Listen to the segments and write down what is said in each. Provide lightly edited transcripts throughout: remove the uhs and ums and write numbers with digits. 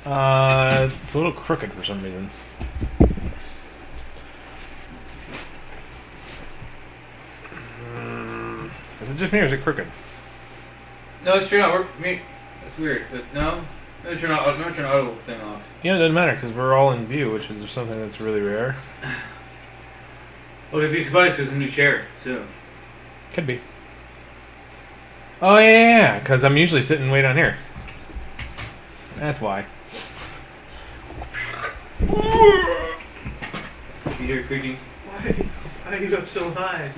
It's a little crooked for some reason. Is it just me or is it crooked? No, it's turned out. That's weird, but no. No, turn auto thing off. Yeah, it doesn't matter because we're all in view, which is something that's really rare. Well, it's because it's a new chair, too. Could be. Oh, yeah, because I'm usually sitting way down here. That's why. You hear creaking? Why are you up so high?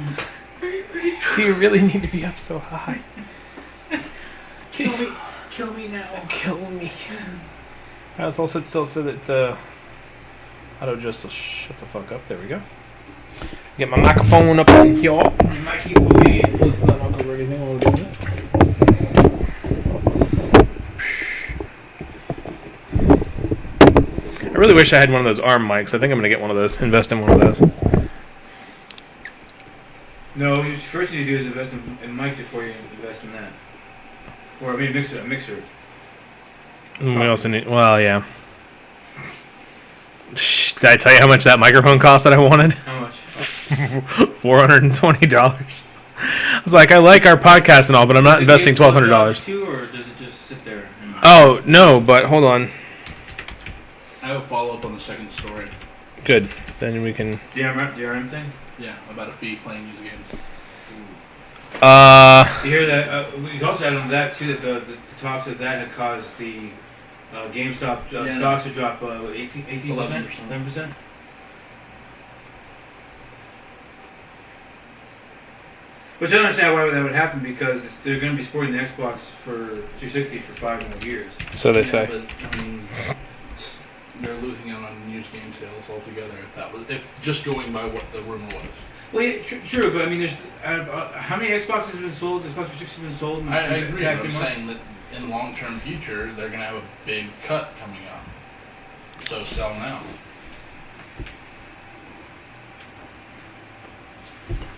Do you really need to be up so high? Kill me now. Kill me. Alright, let's all sit still so that auto just will shut the fuck up. There we go. Get my microphone up in here. You might keep away. Let's not knock over anything while we're doing it. I really wish I had one of those arm mics. I think I'm going to get one of those. Invest in one of those. No, first thing you do is invest in mics before you invest in that. Or, a mixer. We also need... Well, yeah. Did I tell you how much that microphone cost that I wanted? How much? $420. I was like, I like our podcast and all, but I'm not investing $1,200. Too, or does it just sit there? Oh, no, but hold on. I have a follow-up on the second story. Good. Then we can... DRM thing? Yeah, about a fee playing these games. You hear that? We also had on that, too, that the talks of that had caused the GameStop stocks to drop 18%? 11%? Which I don't understand why that would happen, because they're going to be sporting the Xbox for 360 for 5 more years. So they say. But, I mean, they're losing out on used game sales altogether. If just going by what the rumor was. Well, yeah, true, but I mean, there's how many Xboxes have been sold? Xbox 360 has been sold. I agree. I'm saying that in long-term future, they're going to have a big cut coming up. So sell now.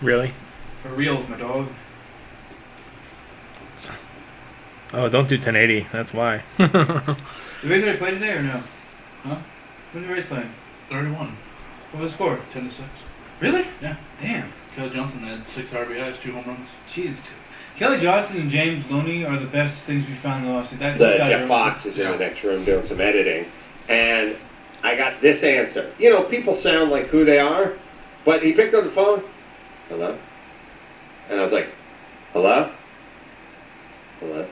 Really? For reals, my dog. Oh, don't do 1080. That's why. Did Rays already play today or no? Huh? When did Rays play? 31. What was the score? 10-6. Really? Yeah. Damn. Kelly Johnson had 6 RBIs, 2 home runs. Jeez. Kelly Johnson and James Looney are the best things we found in the lawsuit. Jeff Fox is in the next room doing some editing, and I got this answer. You know, people sound like who they are, but he picked up the phone. Hello? And I was like, hello? Hello?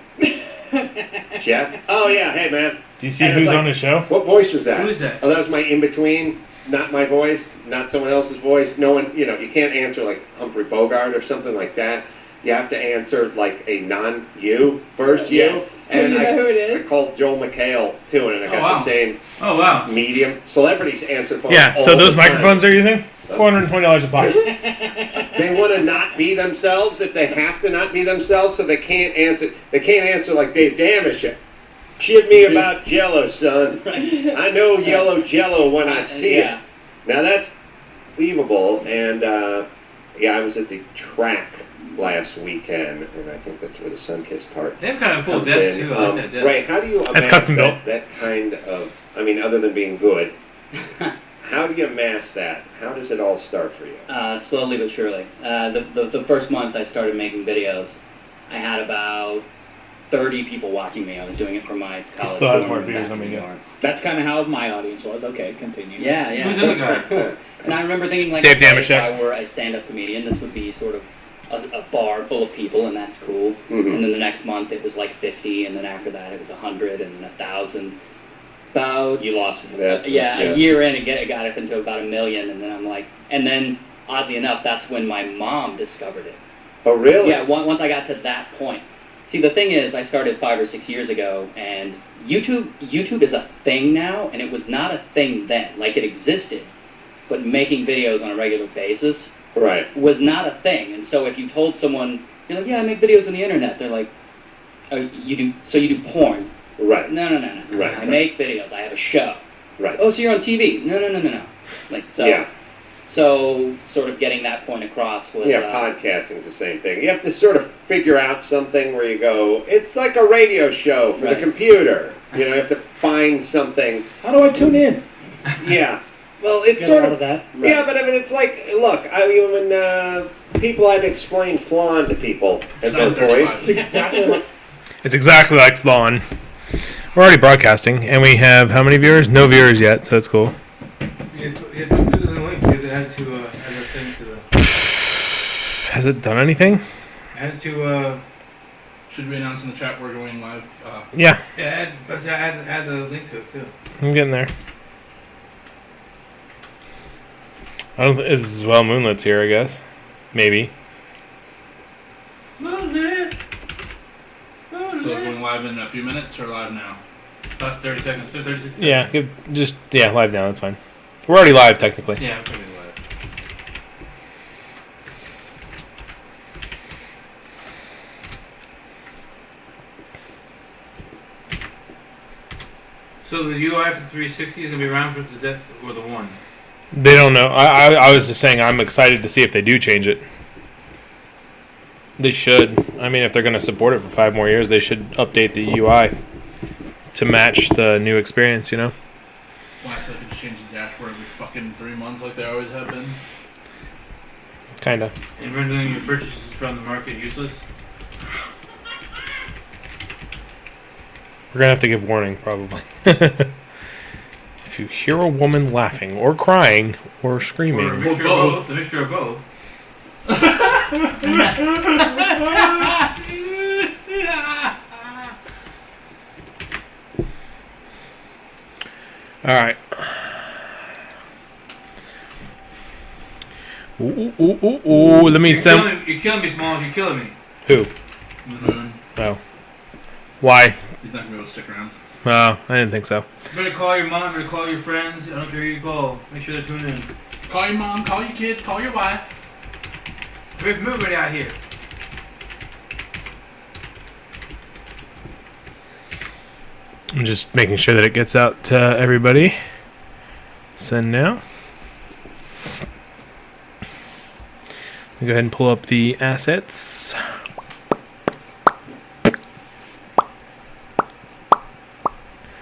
Jeff? Oh, yeah, hey, man. Do you see who's on the show? What voice was that? Who is that? Oh, that was my in-between, not my voice, not someone else's voice. No one, you can't answer like Humphrey Bogart or something like that. You have to answer like a non-you first you. Yes. So and you know who it is? I called Joel McHale too, and I got the same medium. Celebrities answer phones. Yeah, so those microphones they're using? $420 a pop. They want to not be themselves if they have to not be themselves, so they can't answer. They can't answer like Dave Damashek. Kid me about Jello, son. I know yellow Jello when I see it. Now that's believable, and I was at the track last weekend, and I think that's where the Sunkist part. They have kind of a cool desk too. I like that desk. Right? How do you? That's custom built. That kind of. I mean, other than being good. How do you amass that? How does it all start for you? Slowly but surely. The first month I started making videos, I had about 30 people watching me. I was doing it for my college. Still has more views than me. That's kind of how my audience was. Okay, continue. Yeah. Who's the other guy? And I remember thinking, like, Dave if Damashek. I were a stand-up comedian, this would be sort of a bar full of people, and that's cool. Mm-hmm. And then the next month it was like 50, and then after that it was 100 and 1,000. About you lost it. a year in, it got up into about 1 million, and then I'm like, and then oddly enough, that's when my mom discovered it. Oh, really? Yeah. Once I got to that point. See, the thing is, I started 5 or 6 years ago, and YouTube is a thing now, and it was not a thing then. Like, it existed, but making videos on a regular basis was not a thing. And so if you told someone, you're like, yeah, I make videos on the internet, they're like, oh, you do porn? Right. No. Right. I make videos. I have a show. Right. Oh, so you're on TV? No. Like, so. Yeah. So, sort of getting that point across was... Yeah, podcasting's the same thing. You have to sort of figure out something where you go, it's like a radio show for the computer. You have to find something. How do I tune in? Yeah. Well, it's Get sort out of of that. Yeah, but I mean, it's like, look, I mean, when people had to explain flan to people at that point. It's exactly like Flan. We're already broadcasting, and we have how many viewers? No viewers yet, so it's cool. You have to put it in the link. You have to add to add a thing to the. Has it done anything? Add it to Should we announce in the chat we're going live? Yeah, add the link to it too. I'm getting there. I don't. Well, Moonlight's here, I guess. Maybe. Moonlit. So it's going live in a few minutes or live now? About 30 seconds. 36 seconds. Yeah, live now. That's fine. We're already live technically. Yeah, I'm probably live. So the UI for 360 is gonna be around for the or the one. They don't know. I was just saying I'm excited to see if they do change it. They should. I mean, if they're going to support it for 5 more years, they should update the UI to match the new experience, you know? Why, so they could change the dashboard every fucking 3 months like they always have been? Kinda. And rendering your purchases from the market useless. We're going to have to give warning, probably. If you hear a woman laughing or crying or screaming. Or a mixture of both. A mixture of both. Alright. Ooh, let me You're killing me, Smalls. You're killing me. Who? Moon. Oh. Why? He's not going to be able to stick around. Oh, I didn't think so. You better call your mom, better call your friends. I don't care who you call. Make sure they're tuned in. Call your mom, call your kids, call your wife. We're moving out here. I'm just making sure that it gets out to everybody. Send now. Go ahead and pull up the assets.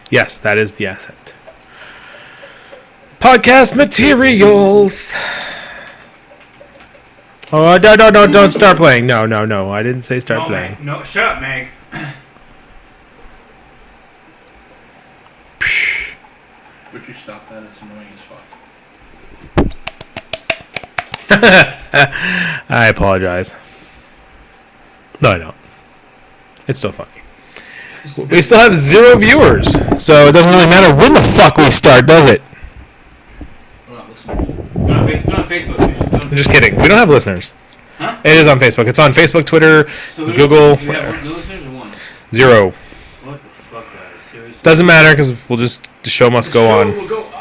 Yes, that is the asset. Podcast materials. Oh, don't start playing. No. I didn't say start playing. Meg. No, shut up, Meg. Would you stop that? It's annoying as fuck. I apologize. No, I don't. It's still funny. We still have 0 viewers, so it doesn't really matter when the fuck we start, does it? We're not listening. Go on Facebook. I'm just kidding. We don't have listeners. Huh? It is on Facebook. It's on Facebook, Twitter, Google. Do we have no listeners or one? 0. What the fuck, guys? Seriously? Doesn't matter because the show must go on. The show will go on.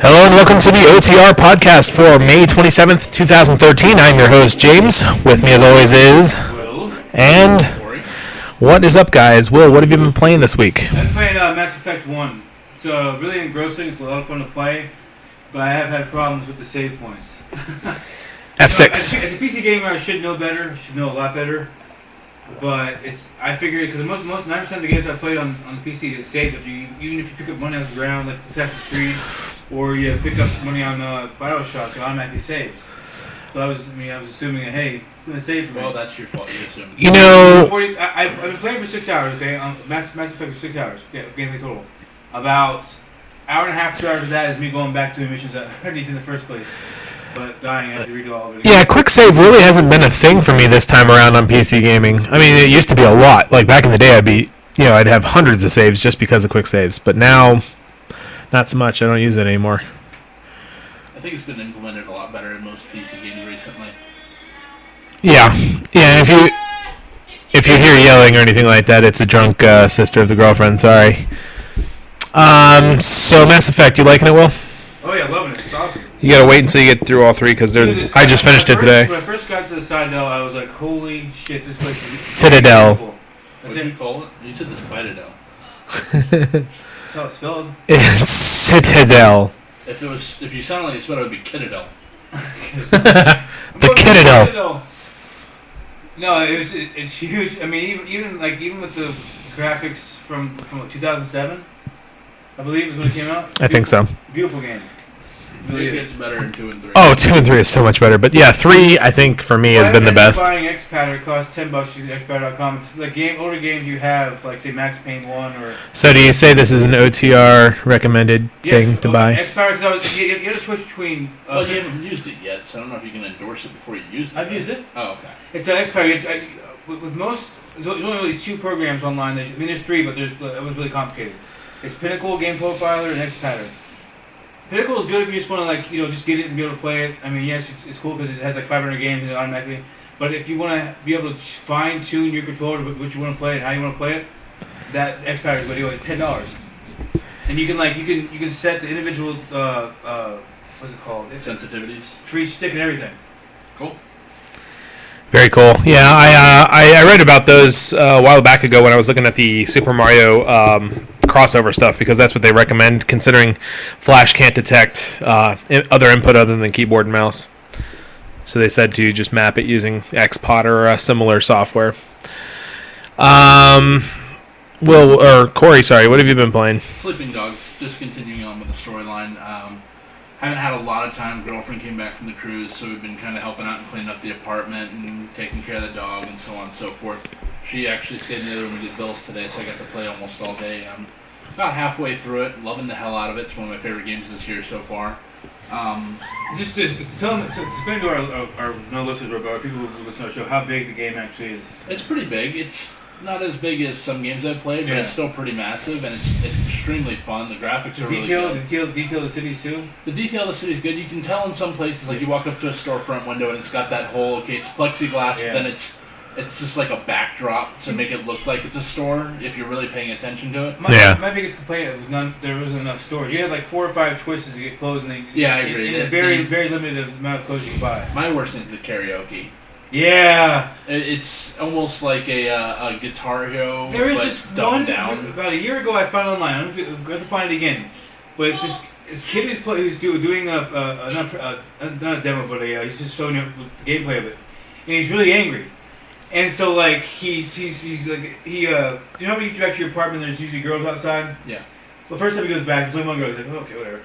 Hello and welcome to the OtR Podcast for May 27th, 2013. I'm your host, James. With me as always is... Will. And... What is up, guys? Will, what have you been playing this week? I've been playing Mass Effect 1. It's really engrossing. It's a lot of fun to play. But I have had problems with the save points. F6. As a PC gamer, I should know better. I should know a lot better. But I figured, because most 9% of the games I played on the PC, it saves it. Even if you pick up money on the ground, like Assassin's Creed, or you pick up money on Bioshock, it automatically saves. So I was assuming that, hey, it's going to save for me. Well, that's your fault. You assumed. You know... I've been playing for 6 hours, okay? On Mass Effect for 6 hours. Yeah, gameplay total. About hour and a half, 2 hours of that is me going back to missions that I need in the first place. But dying, I have to redo all of it again. Yeah, quick save really hasn't been a thing for me this time around on PC gaming. I mean, it used to be a lot. Like, back in the day, I'd have hundreds of saves just because of quick saves. But now, not so much. I don't use it anymore. I think it's been implemented a lot better in most PC games recently. Yeah. Yeah, if you hear yelling or anything like that, it's a drunk sister of the girlfriend. Sorry. So, Mass Effect, you liking it, Will? Oh yeah, loving it. It's awesome. You gotta wait until you get through all three because they're. I just finished it today. When I first got to the Citadel, I was like, "Holy shit, this place is Citadel. beautiful." What did you call it? You said the Citadel. That's how it's spelled. It's Citadel. If you sound like you spelled it, would be Kittadel. The Citadel. No, it's huge. I mean, even with the graphics from 2007, I believe is when it came out. I think so. Beautiful game. It gets better in 2 and 3. Oh, 2 and 3 is so much better. But yeah, 3 I think for me has been the best. Buying X-Patter, it costs $10. You get xpatter.com. It's like older games you have, like say Max Payne 1 or. So do you say this is an OTR recommended thing to buy? X-Patter, because you had a choice between. Well, you haven't used it yet, so I don't know if you can endorse it before you use it. I've used it. Oh, okay. It's an X-Patter. With most, there's only really 2 programs online. There's 3, but it was really complicated. It's Pinnacle, Game Profiler, and X-Patter. Pinnacle is good if you just want to just get it and be able to play it. I mean, yes, it's cool because it has like 500 games and it automatically. But if you want to be able to fine tune your controller to what you want to play and how you want to play it, that X-Patter video is $10. And you can set the individual what's it called? It's Sensitivities for each stick and everything. Cool. Very cool. Yeah, I read about those a while back ago when I was looking at the Super Mario crossover stuff because that's what they recommend considering Flash can't detect other input other than keyboard and mouse. So they said to just map it using XPOT or similar software. Corey, sorry, what have you been playing? Sleeping Dogs, just continuing on with the storyline. Haven't had a lot of time. Girlfriend came back from the cruise, so we've been kind of helping out and cleaning up the apartment and taking care of the dog and so on and so forth. She actually stayed in the other room and did bills today, so I got to play almost all day. I'm about halfway through it, loving the hell out of it. It's one of my favorite games this year so far. Just to explain to our no listeners or our people who listen to our show how big the game actually is. It's pretty big. It's not as big as some games I've played, but it's still pretty massive, and it's extremely fun. The graphics are really good. Detail of the cities too? The detail of the city is good. You can tell in some places, like you walk up to a storefront window and it's got that whole, okay, it's plexiglass, but then it's just like a backdrop to make it look like it's a store if you're really paying attention to it. My biggest complaint was there wasn't enough stores. You had like 4 or 5 choices to get clothes, and I agree. And a very limited amount of clothes you can buy. My worst thing is the karaoke. Yeah, it's almost like a Guitar Hero. There is but just dumbed one down. about a year ago. I found online. I don't know if you have to find it again, but it's this kid who's doing not a demo, but he's just showing you the gameplay of it, and he's really angry. And so like he's like you know when you get back to your apartment, there's usually girls outside. Yeah. The first time he goes back, there's only one girl. He's like, oh, okay, whatever.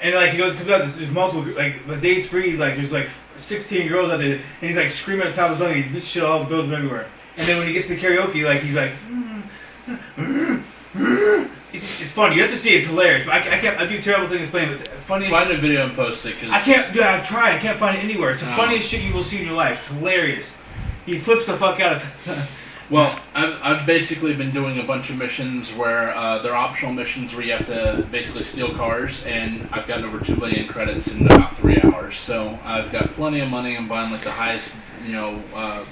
And like comes out, there's multiple, like by day 3, like there's like 16 girls out there, and he's like screaming at the top of his lungs, he beats shit all throws them everywhere. And then when he gets to the karaoke, like he's like, it's funny. You have to see it. It's hilarious. But I do terrible things playing. But it's funny. Find a video and post it. Cause I can't. Dude, I've tried. I can't find it anywhere. It's the funniest shit you will see in your life. It's hilarious. He flips the fuck out. Well, I've basically been doing a bunch of missions where they're optional missions where you have to basically steal cars, and I've gotten over 2 million credits in about 3 hours. So I've got plenty of money. I'm buying like the highest,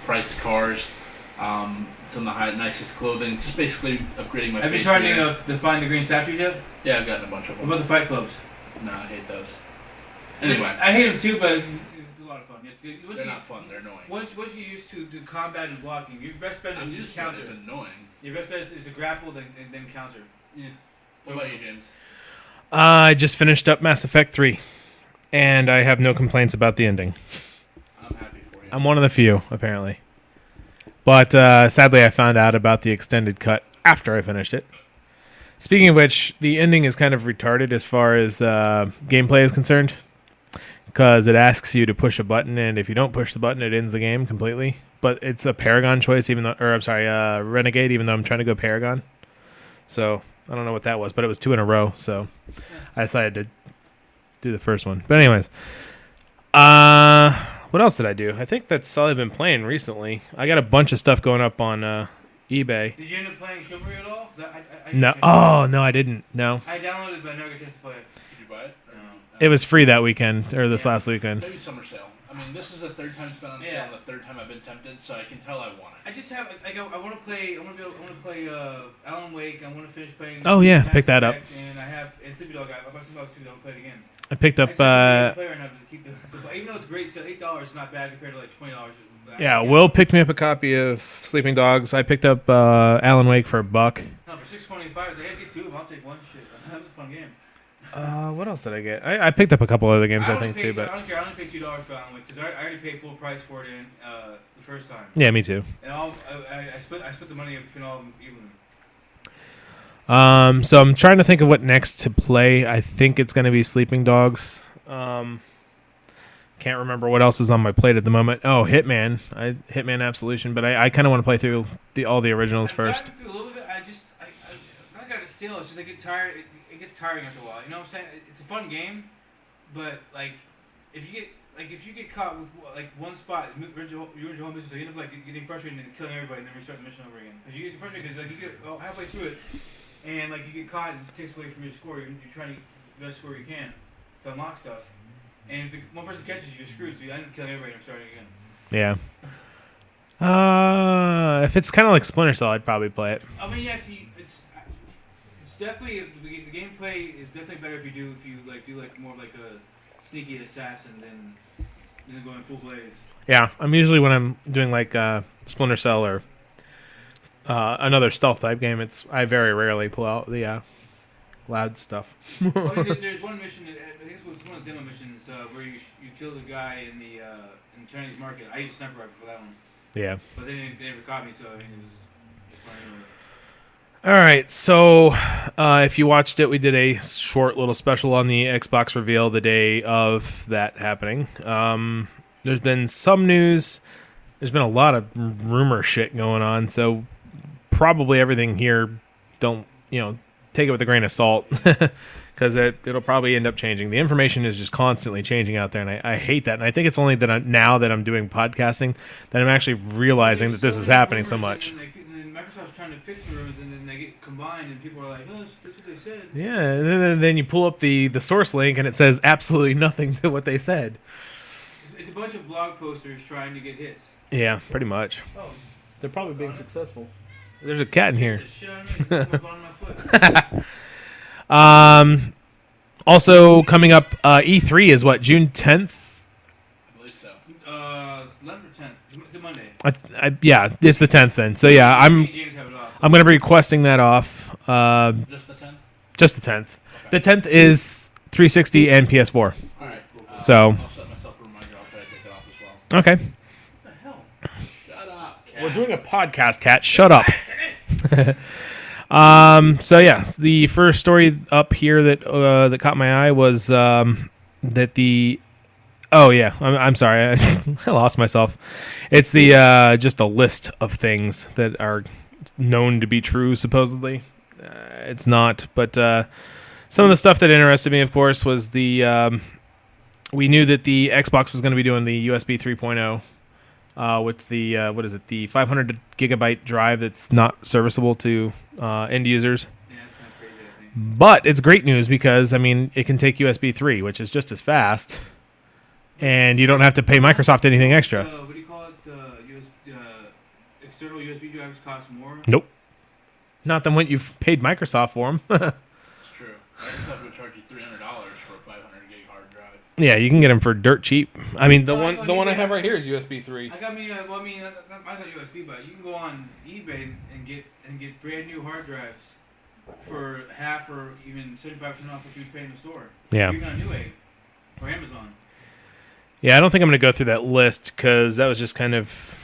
priced cars, some of the nicest clothing. Just basically upgrading my. Have you tried to find the green statues yet? Yeah, I've gotten a bunch of them. What about the fight clubs? No, I hate those. Anyway, I hate them too, but. A lot of fun. They're not fun. They're annoying. Once you get used to do combat and blocking, your best bet is just counter. It's annoying. Your best bet is to grapple then counter. Yeah. What about you, James? I just finished up Mass Effect 3, and I have no complaints about the ending. I'm happy for you. I'm one of the few, apparently. But sadly, I found out about the extended cut after I finished it. Speaking of which, the ending is kind of retarded as far as gameplay is concerned. Because it asks you to push a button, and if you don't push the button, it ends the game completely. But it's a Paragon choice, Renegade, even though I'm trying to go Paragon. So I don't know what that was, but it was 2 in a row, so I decided to do the first one. But anyways, what else did I do? I think that's all I've been playing recently. I got a bunch of stuff going up on eBay. Did you end up playing Chivalry at all? No. Oh, no, I didn't. No. I downloaded it, but I never got a chance to play it. Did you buy it? No. It was free that weekend, or this last weekend. Maybe summer sale. I mean, this is the 3rd time it's been on sale, and the 3rd time I've been tempted, so I can tell I want it. I just have, I want to play. I want to play Alan Wake. I want to finish playing. Oh yeah, Mass pick that up. Effect, and Sleepy Dog. I bought Sleepy Dog 2. Don't play it again. I picked up. Even though it's great, so $8 is not bad compared to like $20. Yeah, Will picked me up a copy of Sleeping Dogs. I picked up Alan Wake for $1. No, for $6.25, I had to get 2 of them. I'll take one. Shit, that was a fun game. What else did I get? I picked up a couple other games, I think, too. But I don't care. I only paid $2 for Alan Wake because I already paid full price for it the first time. Yeah, me too. And I split the money between all of them evenly. So I'm trying to think of what next to play. I think it's going to be Sleeping Dogs. Can't remember what else is on my plate at the moment. Oh, Hitman Absolution, but I kind of want to play through all the originals first. Through a little bit. I got it still. It's just I get tired. It gets tiring after a while. You know what I'm saying? It's a fun game, but like if you get caught with like one spot, you ruin your whole mission, so you end up like getting frustrated and killing everybody, and then restart the mission over again. Because you get frustrated because like you get halfway through it, and like you get caught and it takes away from your score. You're trying to get the best score you can to unlock stuff. And if one person catches you, you're screwed, so you end up killing everybody and starting again. Yeah. If it's kind of like Splinter Cell, I'd probably play it. I mean, yes, it's definitely the gameplay is definitely better if you do more like a sneaky assassin than going full blaze. Yeah, I'm usually when I'm doing like Splinter Cell or another stealth type game, I very rarely pull out the loud stuff. There's one mission. I think it's one of the demo missions where you kill the guy in the Chinese market. I used a sniper rifle for that one. Yeah. But they never caught me, so I mean it was fun anyways. All right, so if you watched it, we did a short little special on the Xbox reveal the day of that happening. There's been some news. There's been a lot of rumor shit going on, so probably everything here, don't take it with a grain of salt, because it'll probably end up changing. The information is just constantly changing out there, and I hate that. And I think it's only that now that I'm doing podcasting that I'm actually realizing that this is happening so much. And then Microsoft's trying to fix the rumors, and then they get combined, and people are like, "Oh, that's what they said." Yeah, and then you pull up the source link, and it says absolutely nothing to what they said. It's a bunch of blog posters trying to get hits. Yeah, pretty much. Oh, they're probably being successful. There's a cat in here. Also coming up, E3 is what, June 10th? I believe so. 11th or 10th. It's a Monday. Yeah, it's the 10th then. So yeah, I'm going to be requesting that off. Just the 10th? Just the 10th. Okay. The 10th is 360 and PS4. All right. Cool. So. I'll set myself a reminder. I'll try to take it off as well. Okay. What the hell? Shut up, cat. We're doing a podcast, cat. Shut up. So yeah, the first story up here that caught my eye was that the. Oh yeah, I'm sorry, I lost myself. It's the just a list of things that are known to be true, supposedly. It's not, but some of the stuff that interested me, of course, was the. We knew that the Xbox was going to be doing the USB 3.0. With the the 500 gigabyte drive that's not serviceable to end users. Yeah, that's kind of crazy, I think. But it's great news because it can take USB 3, which is just as fast, and you don't have to pay Microsoft anything extra. What do you call it? External USB drives cost more. Nope. Not than what you've paid Microsoft for them. It's true. Microsoft would charge you $300 for a 500 gig hard drive. Yeah, you can get them for dirt cheap. I mean, the one I have right here is USB 3. Mine's not USB, but you can go on eBay and get brand new hard drives for half or even 75% off what you'd pay in the store. Yeah. Even on Newegg or Amazon. Yeah, I don't think I'm going to go through that list because that was just kind of,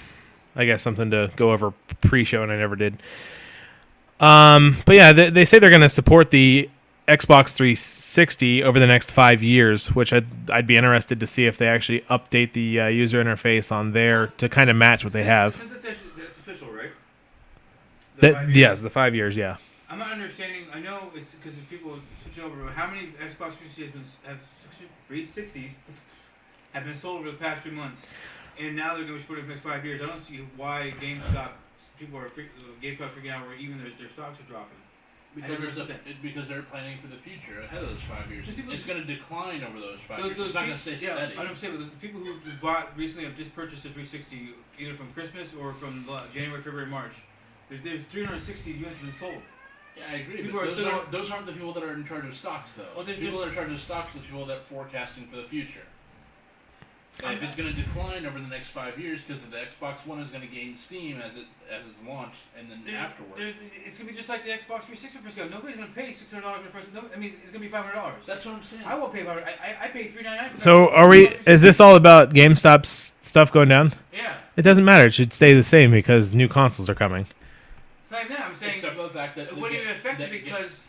I guess, something to go over pre-show, and I never did. But yeah, they say they're going to support the Xbox 360 over the next 5 years, which I'd be interested to see if they actually update the user interface on there to kind of match what they have. That's official, right? Yes, the 5 years, yeah. I'm not understanding. I know it's because people switching over. But how many Xbox 360s have been sold over the past 3 months, and now they're going to be supported for the next 5 years? I don't see why GameStop's freaking out where even their stocks are dropping. Because they're planning for the future ahead of those 5 years. It's going to decline over those 5 years. It's not going to stay steady. I'm saying, but the people who bought recently have just purchased a 360 either from Christmas or from January, February, March. There's 360 units been sold. Yeah, I agree. But those aren't the people that are in charge of stocks, though. Well, the people that are in charge of stocks are the people that are forecasting for the future. And if it's going to decline over the next 5 years because the Xbox One is going to gain steam as it's launched, and then afterwards, it's going to be just like the Xbox 360 first go. Nobody's going to pay $600 for the first. No, I mean, it's going to be $500. That's what I'm saying. I won't pay $500. I pay $399. So are we? Is this all about GameStop's stuff going down? Yeah. It doesn't matter. It should stay the same because new consoles are coming. It's like that. I'm saying except for the fact that it wouldn't even affect it because,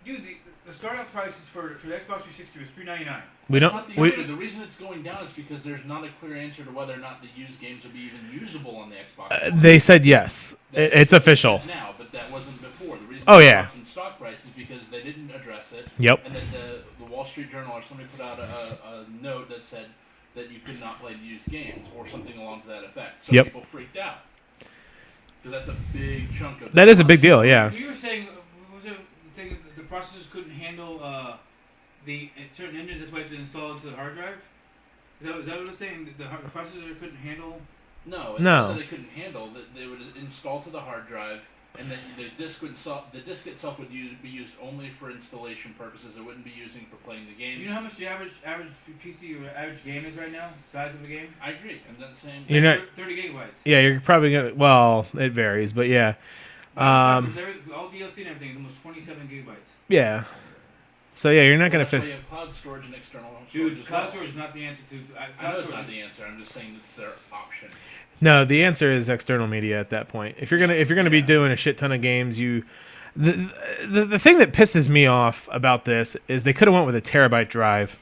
dude, the startup prices for the Xbox 360 was $399. The reason it's going down is because there's not a clear answer to whether or not the used games will be even usable on the Xbox. They said yes. It's official now, but that wasn't before. The reason it's in stock price is because they didn't address it. Yep. And then the Wall Street Journal or somebody put out a note that said that you could not play used games or something along to that effect. So people freaked out. Because that's a big chunk of. That is a big deal, yeah. You were saying, was it the thing that the processors couldn't handle the certain engines? That's why you had to install into the hard drive. Is that what it was saying? The processor couldn't handle. No, it's not that they couldn't handle. That they would install to the hard drive, and then the disc itself would be used only for installation purposes. It wouldn't be using for playing the games. Do you know how much the average PC or average game is right now? The size of a game? I agree. I'm not saying 30 gigabytes. Yeah, you're probably gonna. Well, it varies, but yeah. All DLC and everything is almost 27 gigabytes. Yeah. So yeah, you're not gonna fit. You have cloud storage and external storage. Dude, cloud storage is not the answer to. I know it's not the answer. I'm just saying it's their option. No, the answer is external media at that point. If you're gonna be doing a shit ton of games, the thing that pisses me off about this is they could have went with a terabyte drive.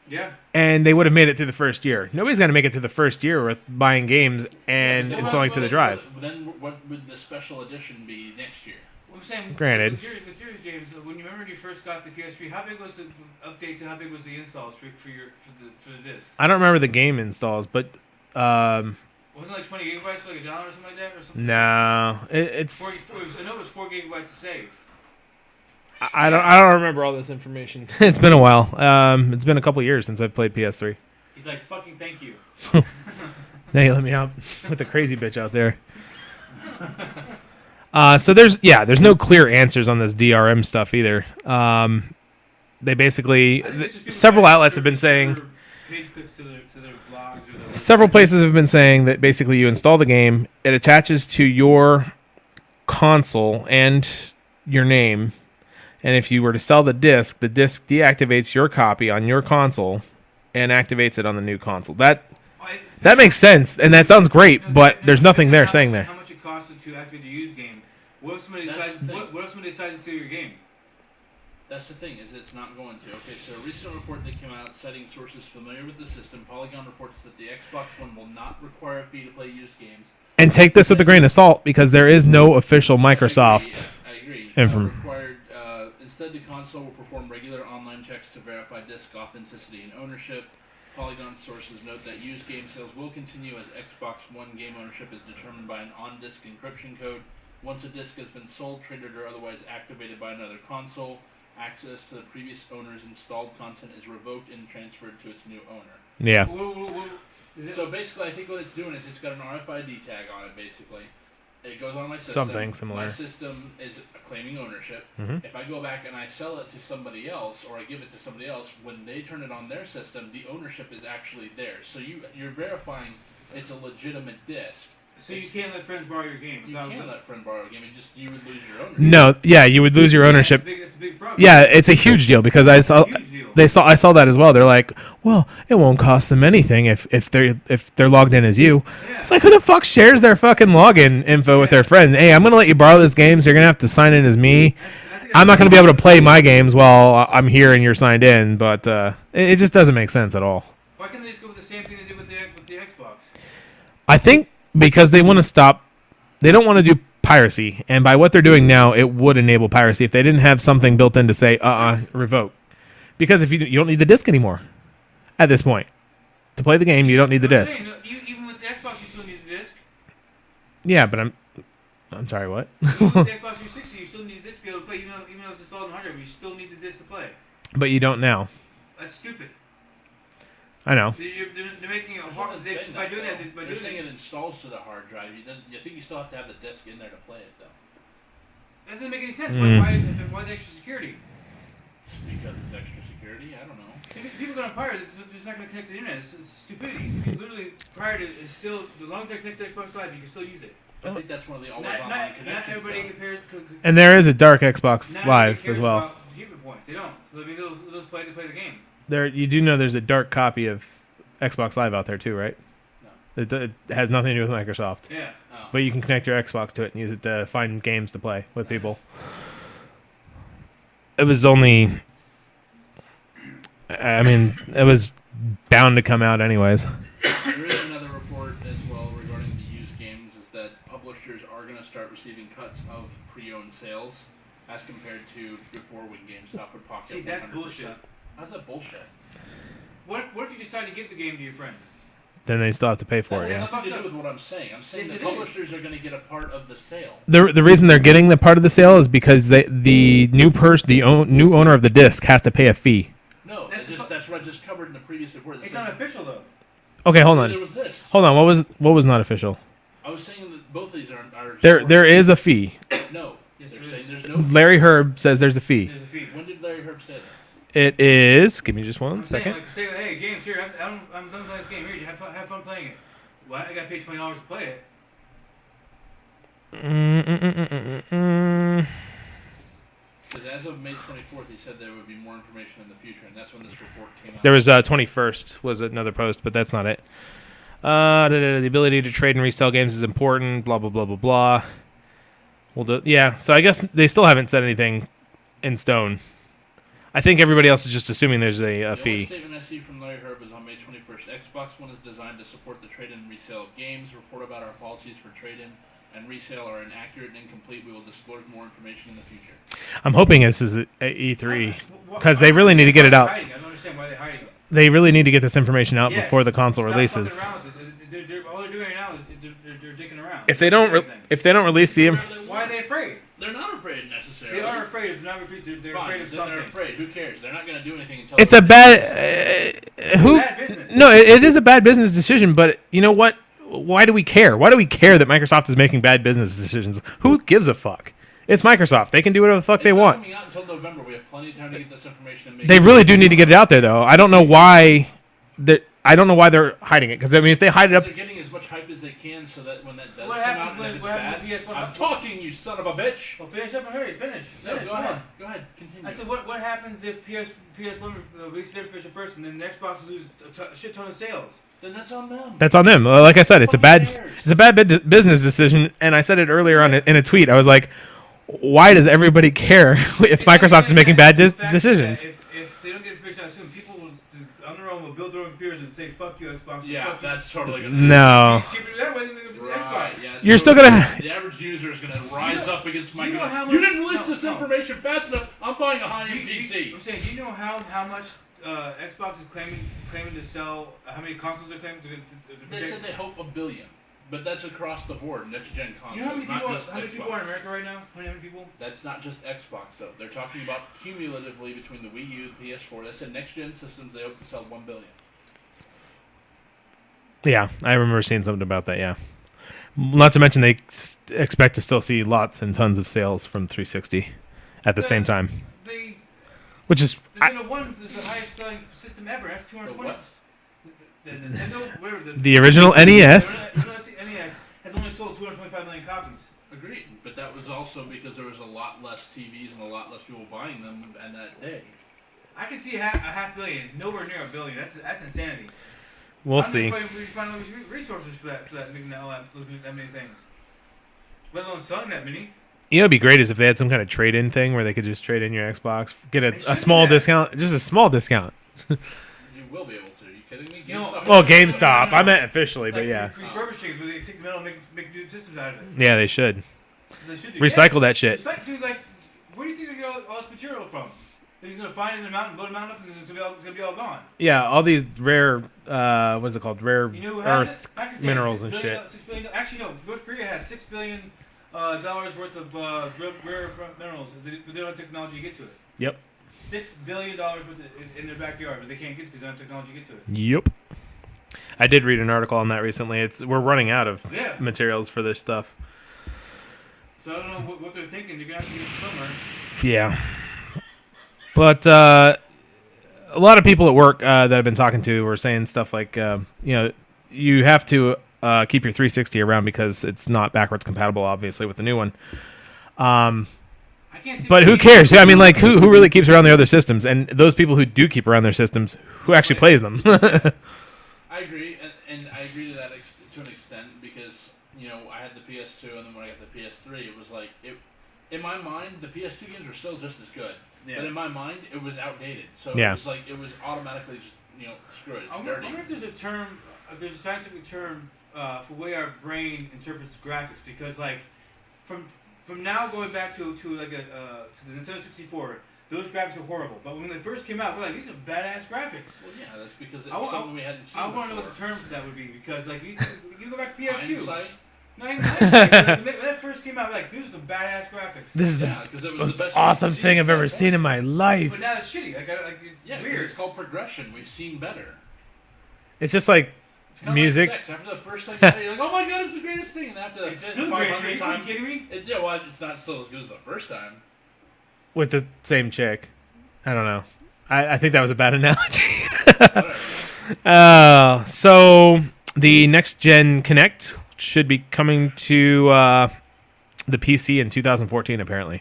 Yeah. And they would have made it through the first year. Nobody's gonna make it through the first year with buying games and installing to the drive. Then what would the special edition be next year? I'm saying, granted. With your games, when you remember when you first got the PS3, how big was the updates and how big was the installs for the disc? I don't remember the game installs, but wasn't it like 20 gigabytes, like $1 or something like that, or something? No, it's. I know it was 4 gigabytes to save. I don't remember all this information. It's been a while. It's been a couple years since I've played PS3. He's like, fucking thank you. Now you let me out with the crazy bitch out there. So there's no clear answers on this DRM stuff either. They basically several outlets have been saying. Several places have been saying that basically you install the game, it attaches to your console and your name, and if you were to sell the disc deactivates your copy on your console and activates it on the new console. That makes sense, and that sounds great, but there's nothing there saying there. How much it costed to activate the used game? What if somebody decides to steal your game? That's the thing, is it's not going to. Okay, so a recent report that came out citing sources familiar with the system, Polygon reports that the Xbox One will not require a fee to play used games. And take this with a grain of salt, because there is no official Microsoft. I agree. Instead, the console will perform regular online checks to verify disc authenticity and ownership. Polygon sources note that used game sales will continue as Xbox One game ownership is determined by an on-disc encryption code. Once a disc has been sold, traded, or otherwise activated by another console, access to the previous owner's installed content is revoked and transferred to its new owner. Yeah. So basically, I think what it's doing is it's got an RFID tag on it, basically. It goes on my system. Something similar. My system is claiming ownership. Mm-hmm. If I go back and I sell it to somebody else, or I give it to somebody else, when they turn it on their system, the ownership is actually theirs. So you're verifying it's a legitimate disc. So you can't let friends borrow your game. You can't let friends borrow a game. You would lose your ownership. No, yeah, you would lose your ownership. That's a big problem. Yeah, it's a huge deal because I saw that as well. They're like, well, it won't cost them anything if they're logged in as you. Yeah. It's like, who the fuck shares their fucking login info with their friend? Hey, I'm gonna let you borrow this game, so you're gonna have to sign in as me. I'm not gonna be able to play my games while I'm here and you're signed in, but it just doesn't make sense at all. Why can't they just go with the same thing they did with the Xbox? I think because they want to stop. They don't want to do piracy, and by what they're doing now, it would enable piracy if they didn't have something built in to say, revoke. Because if you don't need the disc anymore at this point. To play the game, you don't need the disc. Even with the Xbox, you still need the disc. Yeah, but I'm sorry, what? Even with the Xbox 360, you still need the disc to be able to play, even though it's installed on hard drive, you still need the disc to play. But you don't now. That's stupid. I know. So they're making it hard. They're saying it installs to the hard drive. I think you still have to have the disc in there to play it, though. That doesn't make any sense. Why the extra security? It's because it's extra security. I don't know. People are going to pirate. They're just not going to connect to the internet. It's stupidity. Literally, pirate is still, as long as they connect to Xbox Live, you can still use it. I think that's one of the always online connections. Not everybody compares. And there is a dark Xbox Live as well. Points. They don't. I mean, they'll play to play the game. There, you do know there's a dark copy of Xbox Live out there too, right? No. It has nothing to do with Microsoft. Yeah. Oh. But you can connect your Xbox to it and use it to find games to play with people. It was only... I mean, it was bound to come out anyways. There is another report as well regarding the used games, is that publishers are going to start receiving cuts of pre-owned sales as compared to before when GameStop would pocket 100%. See, that's bullshit. How's that bullshit? What if you decide to give the game to your friend? Then they still have to pay for it. That Yeah. has nothing to do with what I'm saying. I'm saying Yes, the publishers are going to get a part of the sale. The reason they're getting the part of the sale is because the new owner of the disc has to pay a fee. No, that's what I just covered in the previous report. It's not official though. Okay, hold on. There was this. Hold on. What was not official? I was saying that both of these are There is a fee. No. Yes, They're there saying is. there's no fee. Larry Herb says there's a fee. There's a fee. When did Larry Herb say that? It is. Give me just one I'm second. saying, hey, games here. I'm done playing this game. Here, you have fun playing it. Well, I got to pay $20 to play it. Because as of May 24th, he said there would be more information in the future, and that's when this report came out. There was 21st was another post, but that's not it. The ability to trade and resell games is important. Blah blah blah blah blah. Yeah. So I guess they still haven't said anything in stone. I think everybody else is just assuming there's a fee. The only statement I see from Larry Herb is on May 21st. Xbox One is designed to support the trade-in and resale of games. Report about our policies for trade-in and resale are inaccurate and incomplete. We will disclose more information in the future. I'm hoping this is at E3 because they really need to get it out. I don't understand why they're hiding it. They really need to get this information out before the console releases. All they're doing right now is they're dicking around. If they don't release the why are they afraid? They're not afraid necessarily. They are afraid. They're not afraid. They're Fine, afraid of then something. they're afraid. Who cares? They're not going to do anything until it's a bad Bad business. No, it is a bad business decision, but you know what? Why do we care? Why do we care that Microsoft is making bad business decisions? Who gives a fuck? It's Microsoft. They can do whatever the fuck they want. It's not coming out until November. We have plenty of time to get this information. And make They really do need to get it out there, though. I don't know why they're hiding it. Because I mean, if they hide it up, they're getting as much hype as they can, so that when that does What come happens out when- and if what happens it's when bad, PS1 I'm talking, you son of a bitch. Well, finish up and hurry. Finish. No, Finish. go Come ahead. on. Go ahead. Continue. I said, what happens if PS1 releases their information first, and then the Xbox loses a shit ton of sales? Then that's on them. that's on them. Like I said, it's a bad business decision. And I said it earlier in a tweet. I was like, why does everybody care if Microsoft is making bad decisions? If they don't get information, I assume people will, on their own, will build their own computers and say, fuck you, Xbox. Yeah, fuck you. that's totally gonna. No. It's cheaper that way than the Right. Xbox. Yeah, You're still gonna. The average user is gonna rise up against do you know how Microsoft. much- You didn't release no, this no. information fast enough. I'm buying a high-end I'm PC. saying, do you know how much Xbox is claiming to sell? How many consoles they're claiming to They protect? said they hope 1 billion, but that's across the board, next-gen consoles, You know how many not people? just How many Xbox. people are in America right now? How many people? That's not just Xbox though. They're talking about cumulatively between the Wii U, the PS4. They said next-gen systems they hope to sell 1 billion. Yeah, I remember seeing something about that. Yeah. Not to mention they expect to still see lots and tons of sales from 360 at the same time, The which is Nintendo One is the highest selling system ever. That's The 220. what? The Nintendo, whatever the original NES. The NES has only sold 225 million copies. Agreed, but that was also because there was a lot less TVs and a lot less people buying them and that day. I can see a half billion, nowhere near $1 billion. That's insanity. We'll I'm see. afraid we find all these resources for that making that many things. Let alone selling that many. You know, it'd be great is if they had some kind of trade-in thing where they could just trade in your Xbox, get They a should small do that. discount, just a small discount. You will be able to. Are you kidding me? You know, GameStop- Well, GameStop. I meant officially, but Like yeah, refurbishing it, where they take the metal and make new systems out of it. yeah, they should. They should do. Recycle that shit. Dude, like, where do you think they get all this material from? They're just gonna find it in the mountain, blow the mountain up, and it's gonna be all gone. Yeah, all these rare, what is it called? Rare You know who has earth it? Pakistan, minerals $6 and billion, shit. $6 billion, actually, no. North Korea has $6 billion worth of rare minerals, but they don't have technology to get to it. Yep. $6 billion worth in their backyard, but they can't get it because they don't have technology to get to it. Yep. I did read an article on that recently. We're running out of Yeah. materials for this stuff. So I don't know what they're thinking. They're gonna have to use it somewhere. Yeah. But a lot of people at work that I've been talking to were saying stuff like, you have to keep your 360 around because it's not backwards compatible, obviously, with the new one. But who cares? I mean, like, who really keeps around the other systems? And those people who do keep around their systems, who actually plays them? I agree, and I agree to that to an extent because, I had the PS2, and then when I got the PS3, it was like, in my mind, the PS2 games were still just as good. Yeah. But in my mind, it was outdated. So it was like, it was automatically just, screw it, it's dirty. I wonder if there's a term, there's a scientific term for the way our brain interprets graphics, because, like, from now going back to the Nintendo 64, those graphics are horrible. But when they first came out, we're like, these are badass graphics. Well, yeah, that's because it was something we hadn't seen. I want to know what the term for that would be, because, like, you go back to PS2. Hindsight? No, even hindsight. When that first came out, we're like, these are some badass graphics. This is the most awesome thing I've ever seen in my life. But now it's shitty. It's weird. It's called progression. We've seen better. It's just like music. Like sex. After the first time you play, you're like, oh my god, it's the greatest thing. And after the it's still great. Are you kidding me? It's not still as good as the first time. With the same chick. I don't know. I think that was a bad analogy. So the next gen Kinect should be coming to the PC in 2014, apparently.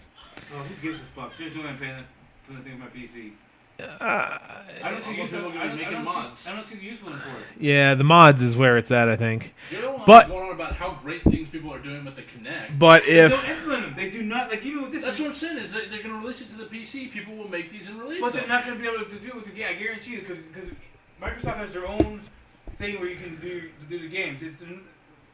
Oh, who gives a fuck? There's no one paying for the thing with my PC. I don't see the usefulness for it. Yeah, the mods is where it's at, I think. You're the one going on about how great things people are doing with the Kinect. But they don't implement them. They do not, like, even with this. That's what I'm saying, is that they're going to release it to the PC. People will make these and release them. But they're not going to be able to do it with the game. I guarantee you, because Microsoft has their own thing where you can do the games.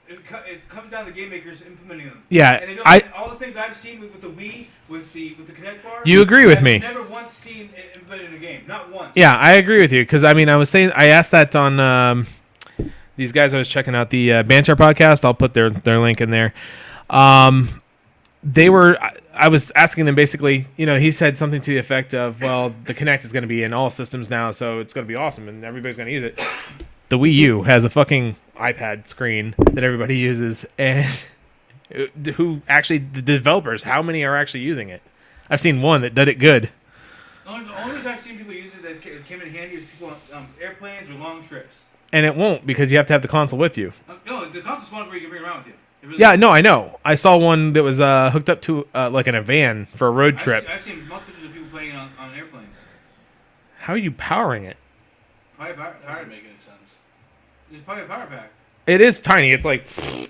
It comes down to game makers implementing them. Yeah, and all the things I've seen with the Wii, with the Kinect bar. You agree with me? I've never once seen it implemented in a game, not once. Yeah, I agree with you, because I asked that on these guys I was checking out, the OtR Podcast. I'll put their link in there. I was asking them basically, he said something to the effect of, well, the Kinect is going to be in all systems now, so it's going to be awesome and everybody's going to use it. The Wii U has a fucking iPad screen that everybody uses, and the developers, how many are actually using it? I've seen one that did it good. The only reason I've seen people use it that came in handy is people on airplanes or long trips. And it won't, because you have to have the console with you. No, the console's one where you can bring it around with you. Really no, I know. I saw one that was hooked up to like in a van for a road trip. I've seen multiple pictures of people playing it on airplanes. How are you powering it? Probably doesn't make any sense. It's probably a power pack. It is tiny. It's like. I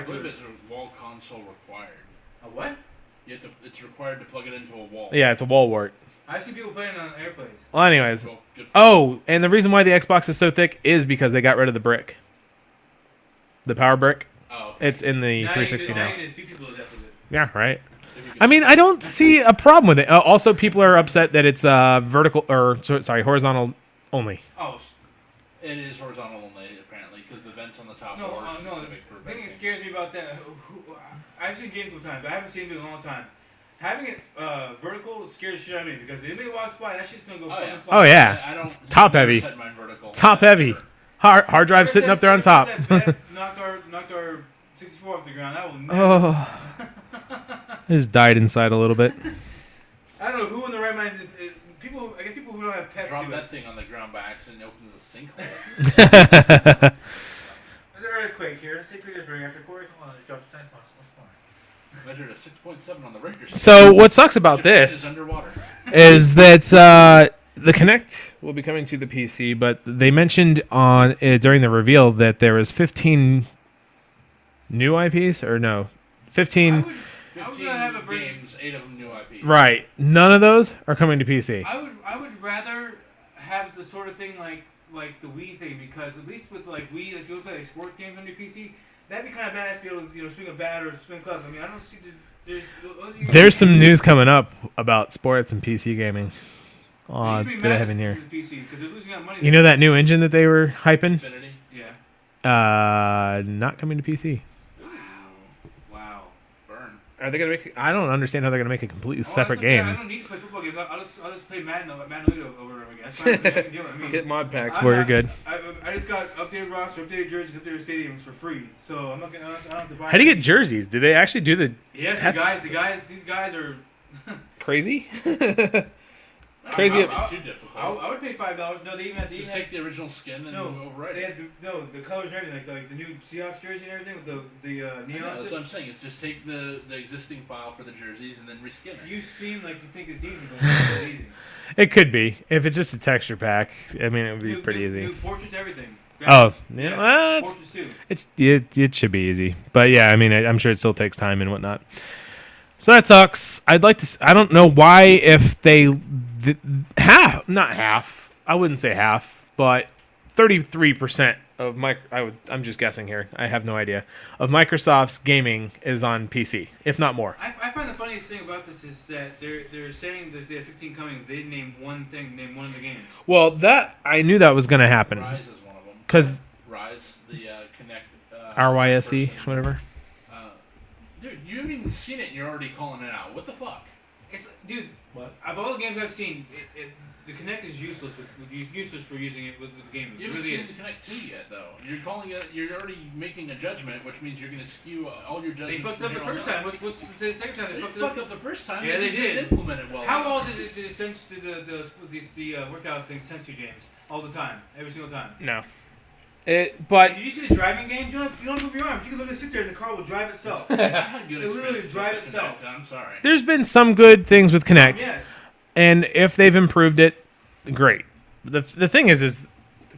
believe it's a wall console required. A what? It's required to plug it into a wall. Yeah, it's a wall wart. I've seen people playing on airplanes. Well, anyways. And the reason why the Xbox is so thick is because they got rid of the brick. The power brick. Oh, okay. It's in the 360 now. Yeah, right. I mean, I don't see a problem with it. Also, people are upset that it's horizontal only. Oh, it is horizontal only, apparently, because the vents on the top no. The thing that scares me about that, I've seen games one time, but I haven't seen it in a long time. Having it vertical scares the shit out of me, because if anybody walks by, that shit's gonna go fly. Oh yeah, it's top heavy. Top heavy. Hard drive sitting up there on top. knocked our 64 off the ground. That will never. This died inside a little bit. I don't know who in the right mind. I guess people who don't have pets. Drop that thing on the ground by accident and opens a sinkhole. There's an earthquake here in St. Petersburg after quarry. Come on, let's drop the tank box. Measured at 6.7 on the Richter scale. So what sucks about this is that the Kinect will be coming to the PC, but they mentioned during the reveal that there was 15 new IPs, or no, 15 games, 8 of them new IPs. Right. None of those are coming to PC. I would rather have the sort of thing like the Wii thing, because at least with like Wii, if you look at like sports games on your PC, that'd be kind of badass to be able to swing a bat or swing clubs. I mean, I don't see there's some news coming up about sports and PC gaming. That I have in here. You know that new engine that they were hyping? Infinity? Yeah. Not coming to PC. Wow. Burn. Are they gonna make? I don't understand how they're gonna make a completely separate game. I don't need to play football games. I'll just play Madden over again. That's fine. I can do it. I mean, Get mod packs where you're good. I just got updated roster, updated jerseys, updated stadiums for free. So I'm not gonna. I don't have to buy. How do you get jerseys? Do they actually do the? Yes, these guys are crazy. Crazy. I would pay $5. No, they even have to take the original skin and overwrite it. The colors and everything, like the new Seahawks jersey and everything with the neon. That's what I'm saying. It's just take the existing file for the jerseys and then reskin it. You seem like you think it's easy, but it's not easy. It could be if it's just a texture pack. I mean, it would be pretty easy. New portraits, everything. Oh, yeah. Well, portraits too. It should be easy, but yeah, I mean, I'm sure it still takes time and whatnot. So that sucks. I'd like to. I don't know why if they not half. I wouldn't say half, but 33% of I'm just guessing here. I have no idea. Of Microsoft's gaming is on PC, if not more. I find the funniest thing about this is that they're saying there's the 15 coming. If they name one of the games. Well, I knew that was going to happen. Rise is one of them. Because Rise, the Kinect. RYSE, whatever. Dude, you haven't even seen it and you're already calling it out. What the fuck? Dude, what? Of all the games I've seen, the Kinect is useless useless for using it with gaming. You haven't seen the Kinect 2 yet, though. You're calling it. You're already making a judgment, which means you're going to skew all your judgments. They fucked up the first time. What's the second time? They fucked up the first time. Yeah, they did. Implement it well. How all did the workouts thing sense you, James? All the time, every single time. No. But did you see the driving game? You don't move your arms. You can literally sit there and the car will drive itself. It literally drive itself. I'm sorry. There's been some good things with Kinect, yes. And if they've improved it, great. The thing is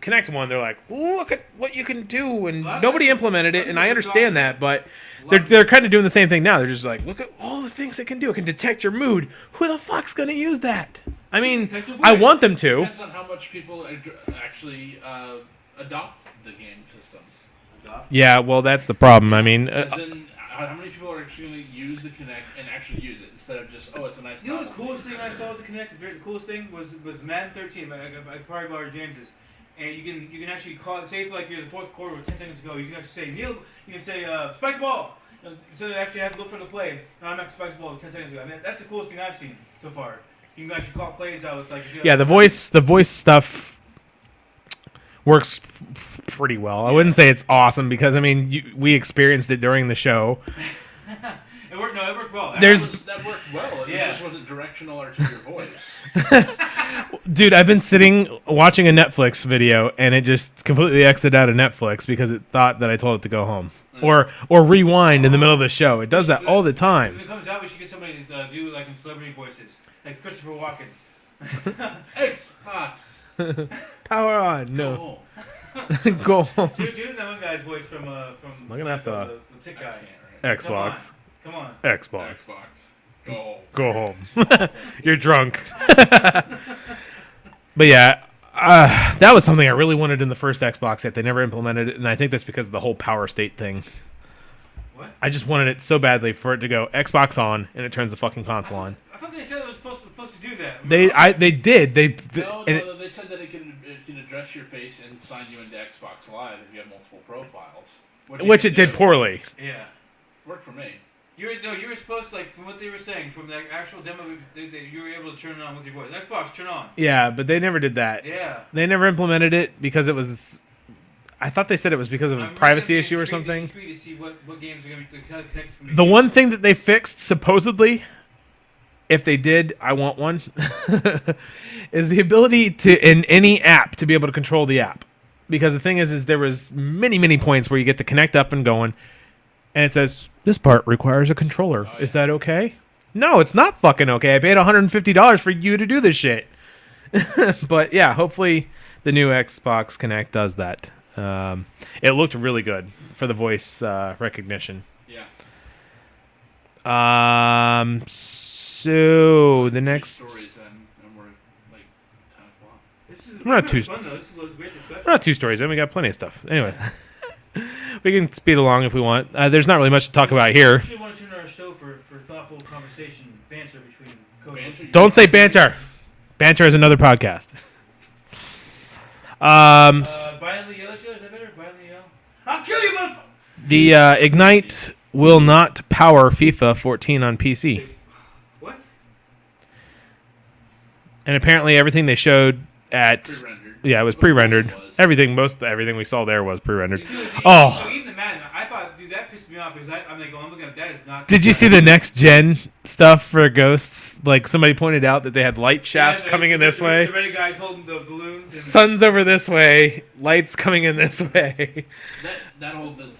Kinect one, they're like, look at what you can do, and nobody implemented it, and I understand that, but they're kind of doing the same thing now. They're just like, look at all the things it can do. It can detect your mood. Who the fuck's gonna use that? I mean, I want them to. Depends on how much people actually adopt the game systems. Yeah, well, that's the problem. I mean, as in, how many people are actually going to use the Kinect and actually use it instead of just, it's a nice. You know the coolest thing I saw with the Kinect? The coolest thing was Madden 13. I probably borrowed James's, and you can actually call it. Say if like you're in the fourth quarter with 10 seconds to go, you can actually say Neil. You can say spike the ball instead of actually having to look for the play. No, I'm not spike the ball with 10 seconds to go. I mean, that's the coolest thing I've seen so far. You can actually call plays out with like. Yeah, the voice stuff works pretty well. I wouldn't say it's awesome because, I mean, we experienced it during the show. It worked well. That worked well. It just wasn't directional or to your voice. Dude, I've been sitting watching a Netflix video and it just completely exited out of Netflix because it thought that I told it to go home. Or rewind in the middle of the show. It does that all the time. When it comes out, we should get somebody to do like in celebrity voices. Like Christopher Walken. Xbox. Power on. No. Go home. Go home. Dude, that one guy's voice from I'm gonna have to. The tick guy. Xbox. Come on. Xbox. Go home. Go home. You're drunk. But yeah, that was something I really wanted in the first Xbox that they never implemented it, and I think that's because of the whole power state thing. What? I just wanted it so badly for it to go Xbox on and it turns the fucking console on. I thought they said it was supposed to do that. They did. No, they said that it can address your face and sign you into Xbox Live if you have multiple profiles. Which it did poorly. Yeah. Worked for me. You were supposed to, like, from what they were saying, from the actual demo, you were able to turn it on with your voice. Xbox, turn on. Yeah, but they never did that. Yeah. They never implemented it because it was... I thought they said it was because of a privacy issue or something. To see what games are going to be connected for me. The one thing that they fixed, supposedly, if they did, I want one, is the ability to, in any app, to be able to control the app. Because the thing is there was many points where you get to connect up and going, and it says, this part requires a controller. Is that okay? No, it's not fucking okay. I paid $150 for you to do this shit. But yeah, hopefully the new Xbox Kinect does that. It looked really good for the voice recognition. Yeah. So the next. Stories then, and we're like 10 o'clock. We're not too. Fun, though. This was a great discussion. We're not 2 stories. Then we got plenty of stuff. Anyways, we can speed along if we want. There's not really much to talk about here. We should want to turn our show for thoughtful conversation, banter between co-hosts. Don't say banter. Banter is another podcast. Violently yell, is that better? Violently yell. I'll kill you, motherfucker. The Ignite will not power FIFA 14 on PC. What? And apparently everything they showed at... Pre-rendered. Yeah, it was pre-rendered. Everything we saw there was pre-rendered. Dude, Oh. even the Madden, I thought, dude, that pissed me off because I'm like, I'm looking at that is not. Did you see the next gen stuff for Ghosts? Like somebody pointed out that they had light shafts coming in this way. The ready guys holding the balloons. And Sun's over this way. Lights coming in this way. That whole thing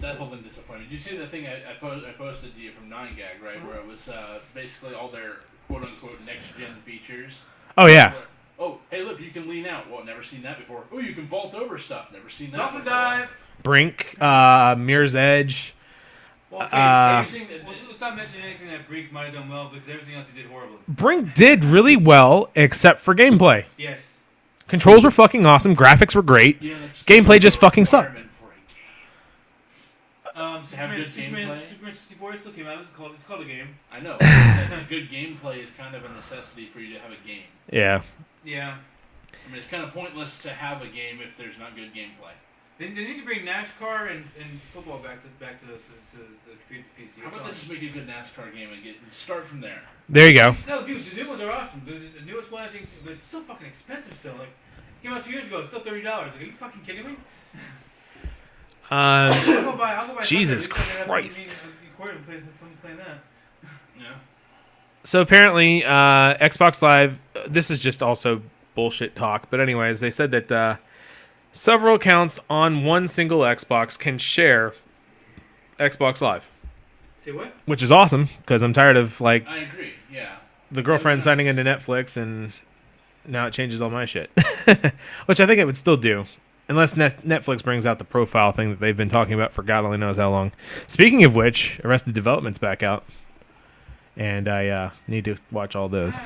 disappointed. Did you see the thing I posted to you from 9gag, right? Where it was basically all their quote unquote next gen features. Oh yeah. Oh, hey, look, you can lean out. Well, never seen that before. Oh, you can vault over stuff. Never seen that before. Dive. Brink, Mirror's Edge. Well, okay, let's not mention anything that Brink might have done well because everything else he did horribly. Brink did really well, except for gameplay. Yes. Controls were fucking awesome. Graphics were great. Yeah, Gameplay just fucking sucked. Superman 64 still came out. It's called a game. I know. Good gameplay is kind of a necessity for you to have a game. Yeah. Yeah. I mean, it's kind of pointless to have a game if there's not good gameplay. They need to bring NASCAR and football back to the PC. How about they just make a good NASCAR game and start from there? There you go. No, dude, the new ones are awesome. The newest one, I think, but it's still fucking expensive still. Like, came out 2 years ago. It's still $30. Like, are you fucking kidding me? I'll go buy Jesus something. Christ. Playing that. Yeah. So apparently, Xbox Live, this is just also bullshit talk, but anyways, they said that several accounts on one single Xbox can share Xbox Live. Say what? Which is awesome, because I'm tired of, like, I agree, yeah. the girlfriend signing into Netflix, and now it changes all my shit. Which I think it would still do. Unless Netflix brings out the profile thing that they've been talking about for God only knows how long. Speaking of which, Arrested Development's back out. And I need to watch all those.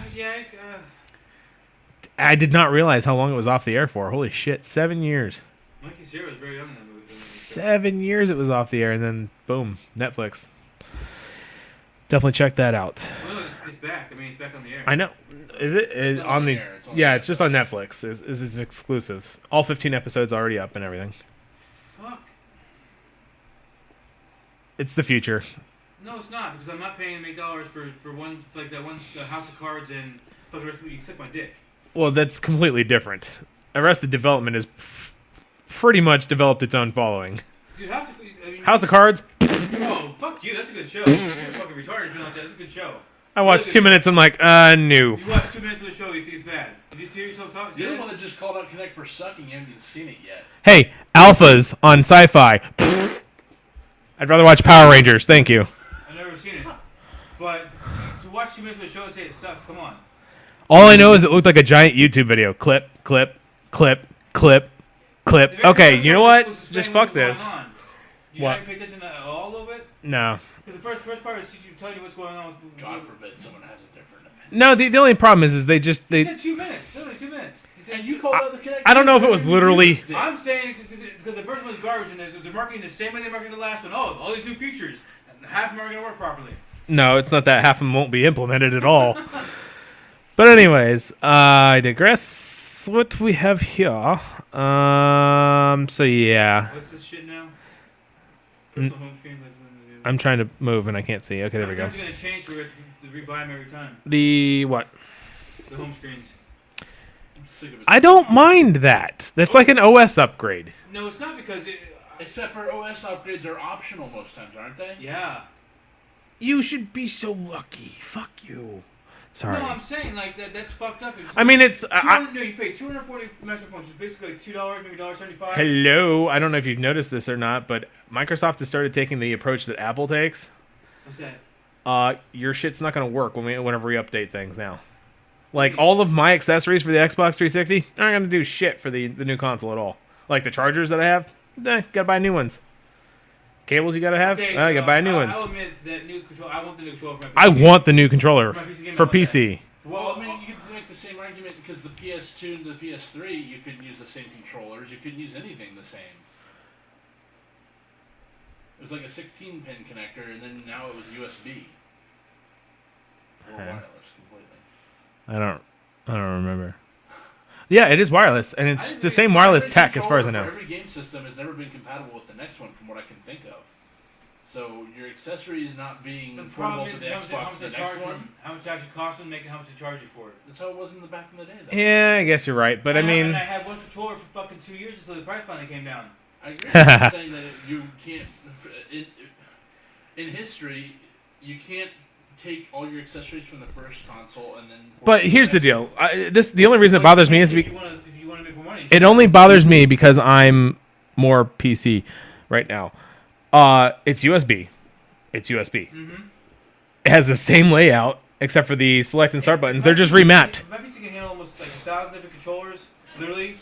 I did not realize how long it was off the air for. Holy shit, 7 years. Mikey Cera was very young in that movie. 7 years it was off the air, and then boom, Netflix. Definitely check that out. Well, it's back. I mean, it's back on the air. I know. Is it? It's on the air. It's just on Netflix. It's exclusive. All 15 episodes already up and everything. Fuck. It's the future. No, it's not, because I'm not paying $8 for one, like that one House of Cards and fucking rest of it. You can suck my dick. Well, that's completely different. Arrested Development has pretty much developed its own following. Dude, House of Cards? Oh, fuck you. That's a good show. You're fucking retarded if you don't like that. That's a good show. I watched 2 minutes. I'm like, no. You watch 2 minutes of the show, you think it's bad. Did you hear yourself talk? You're the one that just called out Connect for sucking. You haven't even seen it yet. Hey, alphas on sci-fi. I'd rather watch Power Rangers. Thank you. I've never seen it. But to watch 2 minutes of the show and say it sucks, come on. All I know is it looked like a giant YouTube video. Clip, clip, clip, clip, clip. Okay, you know what? Just fuck this. You didn't pay attention to all of it? No. Because the first part is telling you what's going on. God forbid someone has a different opinion. No, the only problem is they He said 2 minutes. Literally 2 minutes. And you called out the Connect. I don't know if it was literally... I'm saying because the first one was garbage and they're marketing the same way they marketed the last one. Oh, all these new features. And half of them aren't going to work properly. No, it's not that. Half of them won't be implemented at all. But anyways, I digress. What we have here. So yeah. What's this shit now? Personal home screen. I'm trying to move and I can't see. Okay, there we go. It's going to change so we have to rebuy them every time. The what? The home screens. I'm sick of it. I don't mind that. That's like an OS upgrade. No, it's not because Except for OS upgrades are optional most times, aren't they? Yeah. You should be so lucky. Fuck you. Sorry. No, I'm saying like that's fucked up. I mean, it's... you pay 240 metric points, which is basically like $2, maybe $1.75. Hello. I don't know if you've noticed this or not, but Microsoft has started taking the approach that Apple takes. What's that? Your shit's not going to work whenever we update things now. Like, all of my accessories for the Xbox 360 aren't going to do shit for the new console at all. Like, the chargers that I have, gotta buy new ones. Cables you gotta have, you gotta buy new ones. I'll admit that new control. I want the new controller for my PC. I want the new controller for PC. PC. Well, I mean, you could make the same argument because the PS2 and the PS3, you could use the same controllers. You could use anything the same. It was like a 16-pin connector, and then now it was USB. Or wireless completely. I don't remember. Yeah, it is wireless, and it's the same wireless tech as far as I know. Every game system has never been compatible with the next one, from what I can think of. So your accessories not being The portable problem to is the Xbox, the next one. how much it actually costs them, making how much they charge you for it. That's how it was in the back in the day, though. Yeah, I guess you're right, but I mean, and I had one controller for fucking 2 years until the price finally came down. I agree with you saying that you can't. In history, you can't take all your accessories from the first console and then. But here's the deal. The only reason it bothers me is if you want to make more money. it only bothers me because I'm more PC right now. It's USB. It's USB. Mm-hmm. It has the same layout except for the select and start buttons. They're just remapped. My PC can handle almost like 1,000 different controllers. Literally,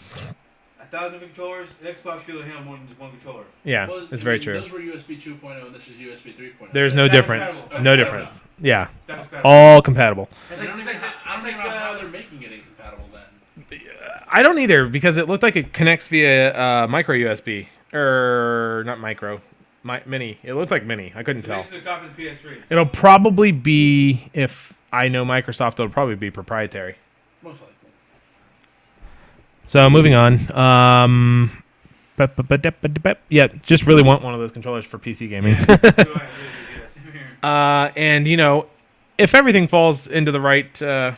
1,000 different controllers. The Xbox can handle more than just one controller. Yeah, Well, it's very true. Those were USB 2.0 and this is USB 3.0. There's no That's difference. compatible. No That's difference. Yeah, That's compatible. all compatible. It's I like, don't it's even like, I don't it's even like, know how they're making it incompatible then. I don't either because it looked like it connects via micro USB or not micro, mini. It looked like mini. I couldn't so tell. this is a copy of the PS3. It'll probably be, if I know Microsoft, it'll probably be proprietary. Most likely. So moving on. Yeah, just really want one of those controllers for PC gaming. And if everything falls into the right, I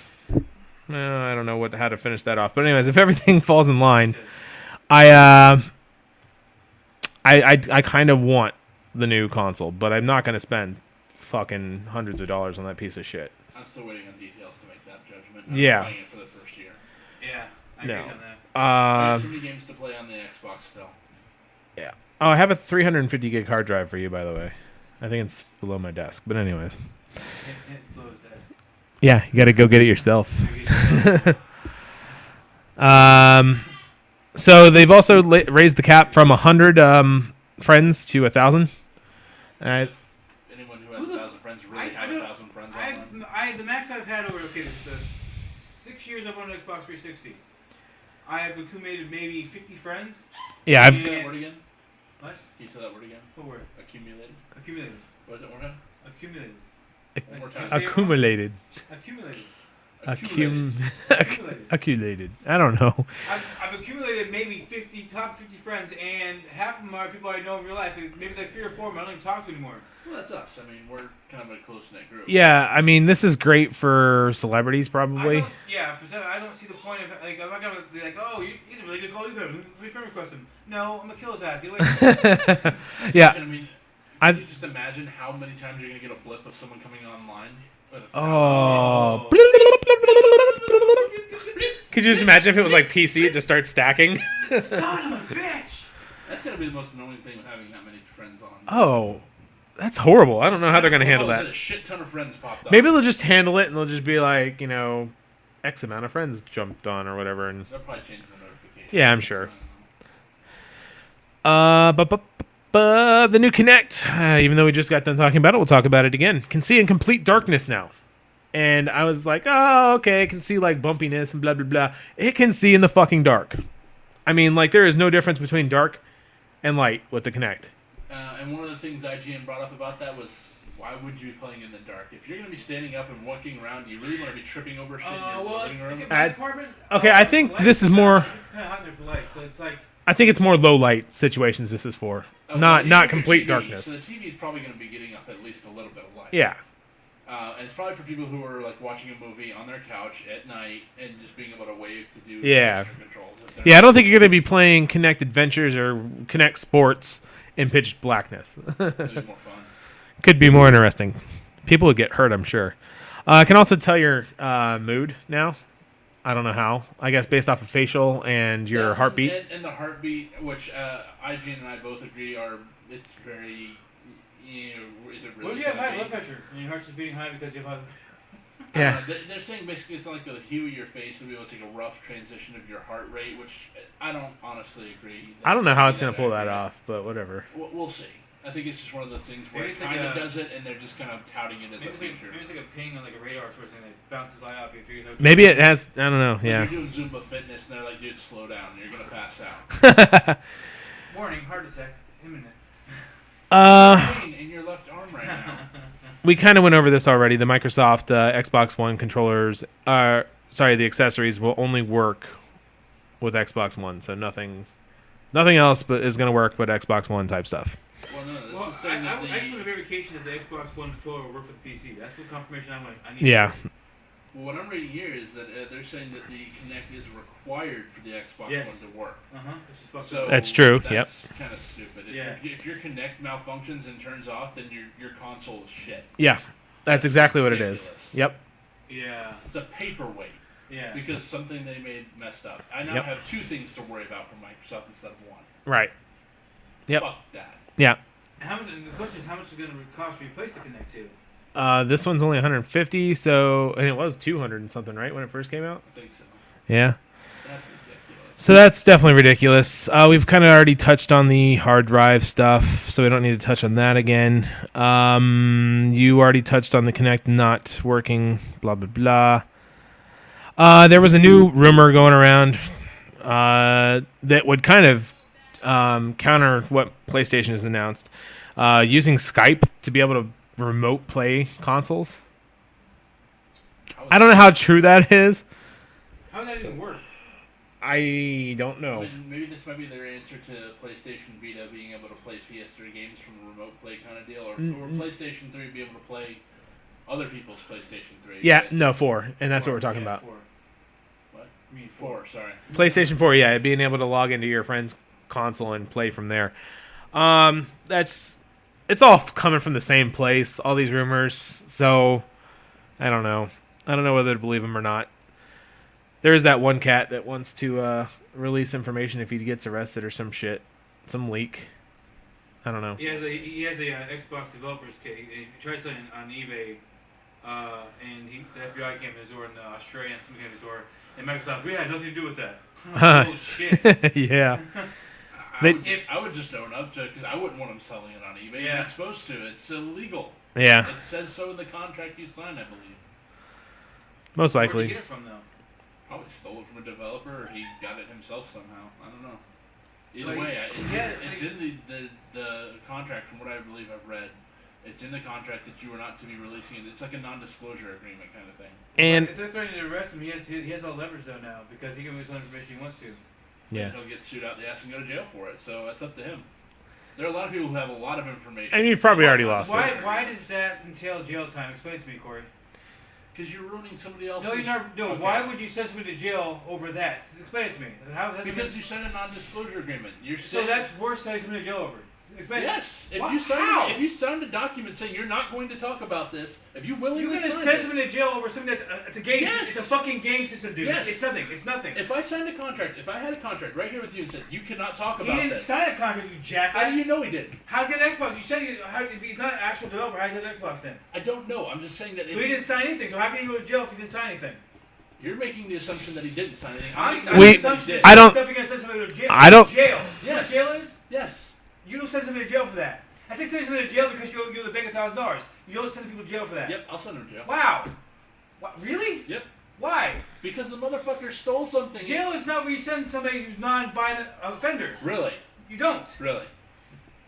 don't know how to finish that off. But anyways, if everything falls in line, I kind of want the new console, but I'm not going to spend fucking hundreds of dollars on that piece of shit. I'm still waiting on details to make that judgment. Yeah. Playing it for the first year. Yeah, I agree No. on that. I have too many games to play on the Xbox still. Yeah. Oh, I have a 350 gig hard drive for you, by the way. I think it's below my desk. But anyways. It's below his desk. Yeah, you got to go get it yourself. So they've also raised the cap from 100 friends to 1,000. Anyone who has 1,000 friends really had 1,000 friends online. The max I've had over the 6 years I've owned an Xbox 360. I have accumulated maybe 50 friends. Yeah, Can you say that word again? What? Can you say that word again? What word? Accumulated. Accumulated. What is it, one more time? Accumulated. One more time. accumulated. Accumulated. Accumulated. Accumulated. I don't know. I've accumulated maybe top 50 friends, and half of them are people I know in real life. Maybe like 3 or 4 of them I don't even talk to anymore. Well, that's us. I mean, we're kind of a close-knit group. Yeah, I mean, this is great for celebrities, probably. I don't see the point of like I'm not gonna be like, oh, he's a really good caller. Let me friend request him. No, I'm gonna kill his ass. Get away from him. Yeah. I mean, I can you just imagine how many times you're gonna get a blip of someone coming online. With Oh. Could you just imagine if it was like PC, it just starts stacking? Son of a bitch! That's gonna be the most annoying thing with having that many friends on. Oh, that's horrible. I don't know how they're going to handle that. A shit ton of friends popped up. Maybe they'll just handle it and they'll just be like, X amount of friends jumped on or whatever. And They'll probably change the notification. yeah, I'm sure. The new Kinect, even though we just got done talking about it, we'll talk about it again. Can see in complete darkness now. And I was like, oh, okay, it can see like bumpiness and blah, blah, blah. It can see in the fucking dark. I mean, like, there is no difference between dark and light with the Kinect. And one of the things IGN brought up about that was, why would you be playing in the dark? If you're going to be standing up and walking around, do you really want to be tripping over shit in your living room? Okay, I think this is more... It's kind of hot in there for light, so it's like... I think it's more low light situations this is for. Okay, Not complete TV, darkness. So the TV is probably going to be getting up at least a little bit of light. Yeah. And it's probably for people who are like watching a movie on their couch at night and just being able to wave to do Yeah. gesture controls. Yeah, I don't think you're going to be playing Kinect Adventures or Kinect Sports in pitch blackness. It'll be more fun. Could be more interesting. People would get hurt, I'm sure. I can also tell your mood now. I don't know how. I guess based off of facial and your heartbeat. And the heartbeat, which IGN and I both agree it's very... is it really what if you have high blood pressure and your heart's just beating high because you have high... Yeah. They're saying basically it's like the hue of your face will be able to take a rough transition of your heart rate, which I don't honestly agree. I don't know how it's going to pull that off, but whatever. We'll see. I think it's just one of those things where Maybe it it's kind like of does it, and they're just kind of touting it as a feature. Maybe it's like a ping on like a radar sort of thing that bounces light off you. Maybe it has, I don't know, yeah. Like you're doing Zumba fitness, and they're like, dude, slow down, you're going to pass out. Warning, heart attack, imminent. Pain in your left arm right now. We kind of went over this already. The Microsoft Xbox One controllers, the accessories will only work with Xbox One, so nothing else but is going to work but Xbox One type stuff. Well, no, saying that I just want a verification that the Xbox One controller will work for the PC. That's the confirmation I need. Yeah. Well, what I'm reading here is that they're saying that the Kinect is required for the Xbox One to work. So that's true. That's kind of stupid. If your Kinect malfunctions and turns off, then your console is shit. Yeah, that's exactly what it is. Yep. Yeah. It's a paperweight. Yeah. Because something they made messed up. I now have two things to worry about from Microsoft instead of one. Right. Yep. Fuck that. Yeah. The question is, how much is it going to cost to replace the Kinect 2? This one's only 150, and it was 200 and something, right, when it first came out? I think so. Yeah. That's ridiculous. So that's definitely ridiculous. We've kind of already touched on the hard drive stuff, so we don't need to touch on that again. You already touched on the Kinect not working, blah, blah, blah. There was a new rumor going around that would kind of counter what PlayStation has announced, using Skype to be able to remote play consoles. I don't know how true that is. How would that even work? I don't know. Maybe this might be their answer to PlayStation Vita being able to play PS3 games from a remote play kind of deal, or PlayStation 3 be able to play other people's PlayStation 3. Yeah, no, 4, and that's what we're talking about. 4. What? I mean 4, sorry. PlayStation 4, yeah, being able to log into your friend's console and play from there. It's all coming from the same place, all these rumors, so I don't know. I don't know whether to believe them or not. There is that one cat that wants to release information if he gets arrested or some shit, some leak. I don't know. He has a Xbox developer's kit. He tried something on eBay, and the FBI came to his door in Australia, and somebody came to his door, and Microsoft, we had nothing to do with that. Oh, shit. Yeah. I would just own up to it, because I wouldn't want them selling it on eBay. You're not supposed to. It's illegal. Yeah. It says so in the contract you signed, I believe. Most likely. Where'd you get it from, though? Probably stole it from a developer, or he got it himself somehow. I don't know. Either way, it's in the contract, from what I believe I've read. It's in the contract that you are not to be releasing it. It's like a non-disclosure agreement kind of thing. And if they're threatening to arrest him, he has all leverage, though, now, because he can release all the information he wants to. Yeah. And he'll get sued out the ass and go to jail for it, so that's up to him. There are a lot of people who have a lot of information. And you've probably already lost it. Why does that entail jail time? Explain it to me, Corey. Because you're ruining somebody else's... No, you're not. No, okay. Why would you send somebody to jail over that? Explain it to me. Because you signed a non-disclosure agreement. So that's worse than sending somebody to jail over. Explain yes. It. If you signed a document saying you're not going to talk about this, if you willingly you're going to send somebody to jail over something that's a game. Yes. It's a fucking game system, dude. Yes. It's nothing. It's nothing. If I signed a contract, if I had a contract right here with you and said you cannot talk about this. He didn't sign a contract, you jackass. How do you know he didn't? How's he an Xbox? You said if he's not an actual developer, how's he an Xbox then? I don't know. I'm just saying that. So he didn't sign anything. So how can he go to jail if he didn't sign anything? You're making the assumption that he didn't sign anything. I don't. I don't. Jail. Yes. Jail is? Yes. You don't send somebody to jail for that. I think send somebody to jail because you owe the bank $1,000. You don't send people to jail for that. Yep, I'll send them to jail. Wow. What, really? Yep. Why? Because the motherfucker stole something. Jail is not where you send somebody who's non-violent offender. Really? You don't. Really?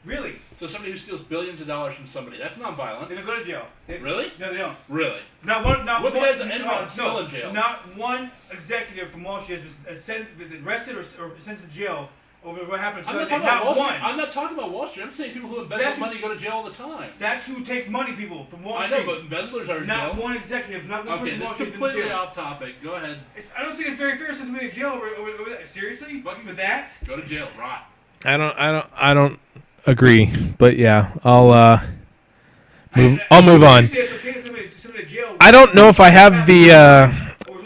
Really? So somebody who steals billions of dollars from somebody, that's non-violent. They don't go to jail. Really? No, they don't. Really? Not one. Not what one. What the still in jail? Not one executive from Wall Street has been arrested or sent to jail over what happened. I'm not talking about Wall Street. I'm not talking about Wall Street. I'm saying people who embezzle money go to jail all the time. That's who takes money, people from Wall Street. I know, but embezzlers are in jail. Not one executive, not one person. Okay, this is completely off topic. Go ahead. I don't think it's very fair to send somebody to jail over that. Seriously? For that? Go to jail, rot. I don't agree, but yeah, I'll move on. I don't know if I have the.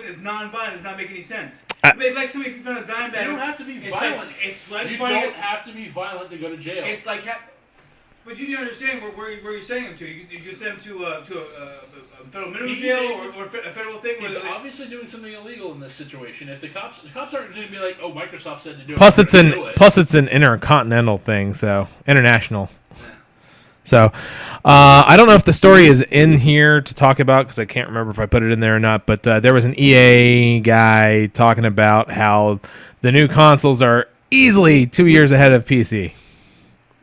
It's non-violent. Does not make any sense. Like somebody if you found a dime bag. You don't have to be violent. You don't have to be violent to go to jail. It's like, but you don't understand where you're sending them to. You send them to a federal minimum jail or a federal thing. He's obviously doing something illegal in this situation. If the cops aren't going to be like, oh, Microsoft said to do it. Plus, it's an intercontinental thing, so international. So, I don't know if the story is in here to talk about because I can't remember if I put it in there or not, but there was an EA guy talking about how the new consoles are easily 2 years ahead of PC.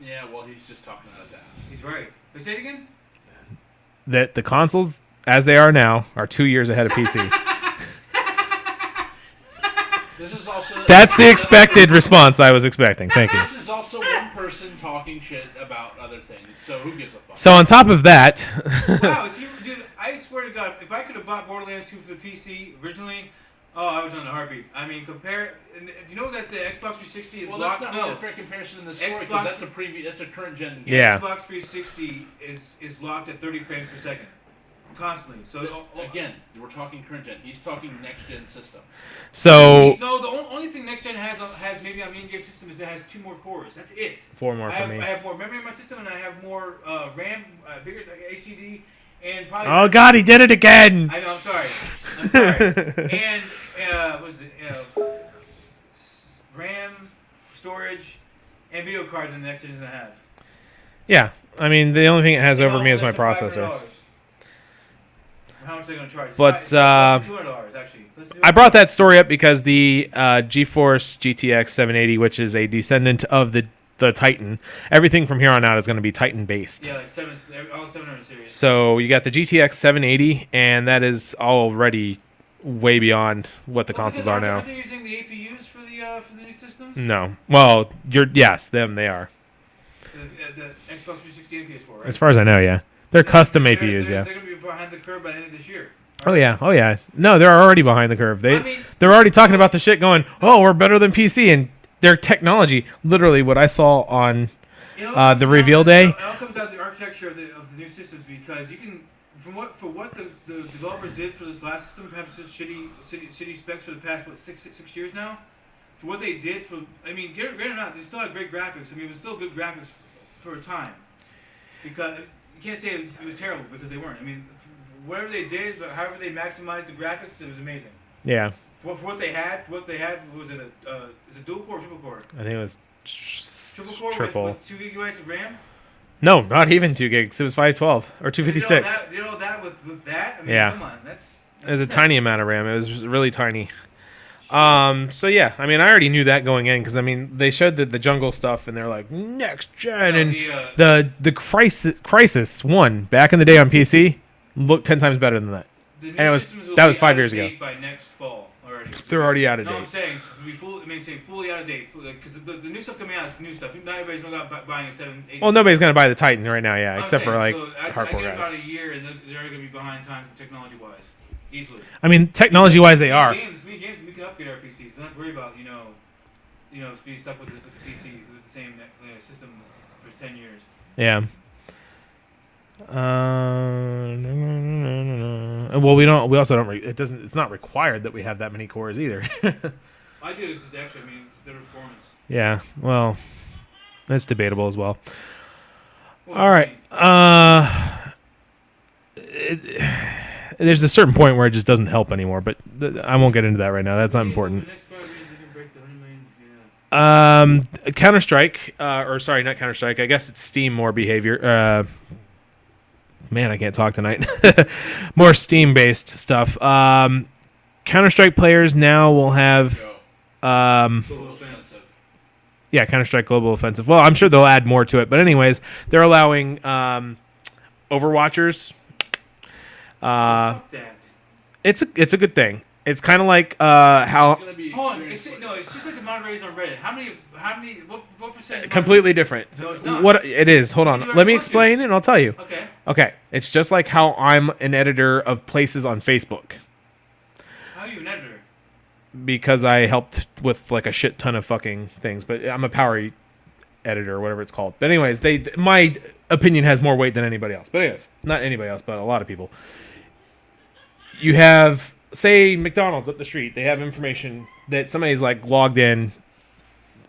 Yeah, well, he's just talking out of that. He's right. Say it again? That the consoles, as they are now, are 2 years ahead of PC. This is also That's the expected response I was expecting. Thank you. This is also one person talking shit about other things, so who gives a fuck? So on top of that... Wow, see, dude, I swear to God, if I could have bought Borderlands 2 for the PC originally, I would have done a heartbeat. I mean, compare... And do you know that the Xbox 360 is locked? That's not really a fair comparison in the story, because that's a current gen game. Yeah. Xbox 360 is locked at 30 frames per second. Constantly. So again, we're talking current gen. He's talking next gen system. So... No, the only thing next gen has maybe on me game system is it has 2 more cores. That's it. 4 more for me. I have more memory in my system, and I have more RAM, bigger HDD, and probably... Oh, God, he did it again! I know, I'm sorry. And, what is it? RAM, storage, and video card than the next gen doesn't have. Yeah. I mean, the only thing it has over me is my processor. How much are they going to charge? But, $200, actually. I brought that story up because the GeForce GTX 780, which is a descendant of the Titan, everything from here on out is going to be Titan-based. Yeah, like all 700 series. So you got the GTX 780, and that is already way beyond what the consoles are now. Aren't they using the APUs for the new systems? No. Well, yes, they are. The Xbox 360 and PS4, right? As far as I know, yeah. They're custom APUs, yeah. They're going to be behind the curve by the end of this year. Oh yeah. No, they're already behind the curve. They're already talking about the shit going, oh, we're better than PC, and their technology, literally what I saw on the reveal day. It all comes down to the architecture of the new systems, because you can, for what the developers did for this last system, to have such shitty specs for the past, 6 years now, for what they did granted or not, they still had great graphics. I mean, it was still good graphics for a time. Because you can't say it was terrible, because they weren't. I mean, whatever they did, however they maximized the graphics, it was amazing. Yeah. For what they had, was it is it dual core or triple core? I think it was triple. With 2 gigabytes of RAM? No, not even 2 gigs. It was 512 or 256. You know that with that? I mean, yeah. Come on, it was a tiny amount of RAM. It was really tiny. So yeah, I mean, I already knew that going in, because I mean, they showed the jungle stuff, and they're like next gen, and the Crisis 1 back in the day on PC looked 10 times better than that. And that was 5 years ago. By next fall already. They're already out of date. No, I'm saying fully out of date, because the new stuff coming out is new stuff. Not everybody's going to buying a 780. Well, nobody's going to buy the Titan right now, yeah, except for like hardcore guys. guys. About a year, and they're going to be behind time technology wise, easily. I mean, technology wise, they are. Games, we can upgrade our PCs. Don't worry about being stuck with the PC with the same system for 10 years. Yeah. Well, we don't. We also don't. It doesn't. It's not required that we have that many cores either. I do. It's actually. I mean, it's better performance. Yeah. Well, that's debatable as well. Well, all right. There's a certain point where it just doesn't help anymore, but I won't get into that right now. That's not important. Counter-Strike, or sorry, not Counter-Strike. I guess it's Steam more behavior. Man, I can't talk tonight. More Steam-based stuff. Counter-Strike players now will have... yeah, Counter-Strike Global Offensive. Well, I'm sure they'll add more to it. But anyways, they're allowing Overwatchers. Fuck that. It's a good thing. It's kind of like how... Hold on. It's just like the moderators on Reddit. What percent? Completely different. No, it's not. What it is, hold on. Let me explain and I'll tell you. Okay. It's just like how I'm an editor of places on Facebook. How are you an editor? Because I helped with like a shit ton of fucking things, but I'm a power editor or whatever it's called. But anyways, my opinion has more weight than anybody else. But anyways, not anybody else, but a lot of people. You have, say, McDonald's up the street. They have information that somebody's like logged in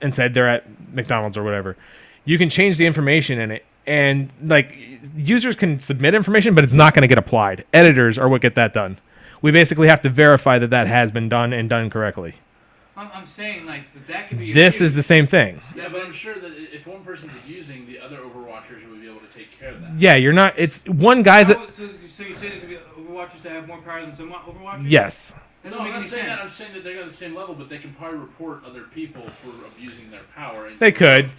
and said they're at McDonald's or whatever. You can change the information in it, and like users can submit information, but it's not going to get applied. Editors are what get that done. We basically have to verify that has been done and done correctly. I'm saying like that could be. This is the same thing. Yeah, but I'm sure that if one person's abusing, the other Overwatchers would be able to take care of that. Yeah, you're not. It's one guy's. So you say there could be Overwatchers to have more power than some Overwatchers? Yes. No, I'm not saying that. I'm saying that they're on the same level, but they can probably report other people for abusing their power. They could.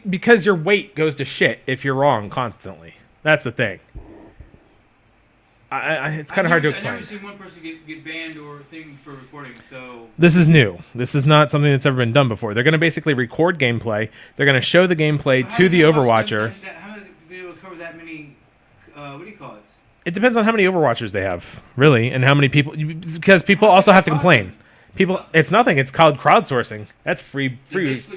Because your weight goes to shit if you're wrong constantly. That's the thing. It's kind of hard to explain. I've never seen one person get banned or thing for recording, so... This is new. This is not something that's ever been done before. They're going to basically record gameplay. They're going to show the gameplay to the Overwatcher. How do they be able to cover that many... what do you call it? It depends on how many Overwatchers they have, really, and how many people... Because people also have to complain. It's nothing. It's called crowdsourcing. That's free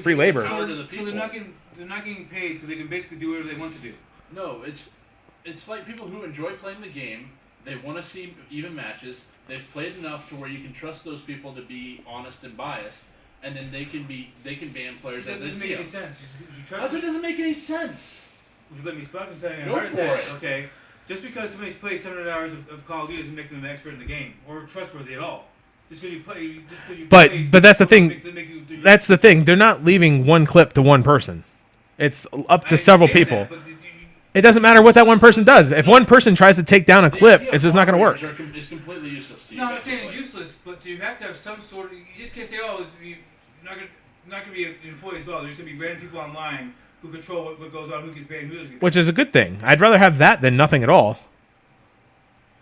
labor. So they're not getting paid, so they can basically do whatever they want to do. No, it's like people who enjoy playing the game. They want to see even matches. They've played enough to where you can trust those people to be honest and biased, and then they can ban players as they see them. Doesn't make any sense. It doesn't make any sense. Let me spot and Go for it. Okay, just because somebody's played 700 hours of Call of Duty doesn't make them an expert in the game or trustworthy at all. Just because you play. But that's the thing. That's the thing. They're not leaving one clip to one person. It's up to several people. It doesn't matter what that one person does. If one person tries to take down a clip, it's just not going to work. It's completely useless to you. No, I'm not saying it's useless, but you have to have some sort of... You just can't say, oh, you're not going to be an employee as well. There's going to be random people online who control what goes on, who gets banned, who doesn't get banned. Which is a good thing. I'd rather have that than nothing at all.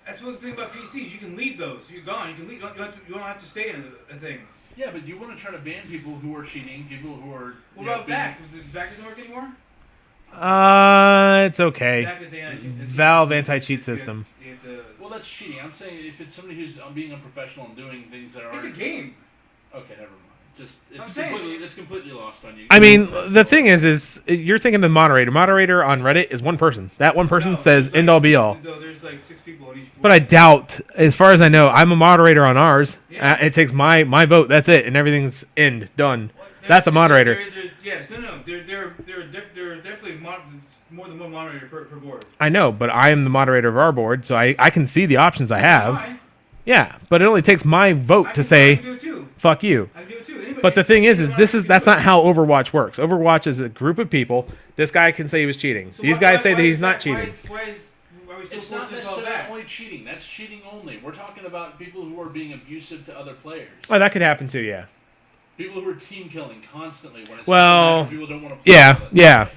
That's one thing about PCs. You can leave those. You're gone. You can leave. You don't have to stay in a thing. Yeah, but you want to try to ban people who are cheating, people who are... What about back? Back doesn't work anymore? It's okay. Valve anti-cheat system. Well, that's cheating. I'm saying if it's somebody who's being unprofessional and doing things that are... It's a game. Okay, never mind. It's completely lost on you. I mean, the thing is you're thinking the moderator. Moderator on Reddit is one person. That one person says end all be all. No, there's like 6 people on each board. But I doubt, as far as I know, I'm a moderator on ours. Yeah. It takes my vote. That's it, and everything's done. Well, that's a moderator. Yes, no. There are definitely more than one moderator per board. I know, but I am the moderator of our board, so I can see the options I have. Yeah, but it only takes my vote to say, fuck you. I can do it too. But the thing is that's not how Overwatch works. Overwatch is a group of people. This guy can say he was cheating. These guys say that he's not cheating. It's not necessarily only cheating. That's cheating only. We're talking about people who are being abusive to other players. Oh, that could happen too, yeah. People who are team killing constantly when it's people don't want to play. Yeah.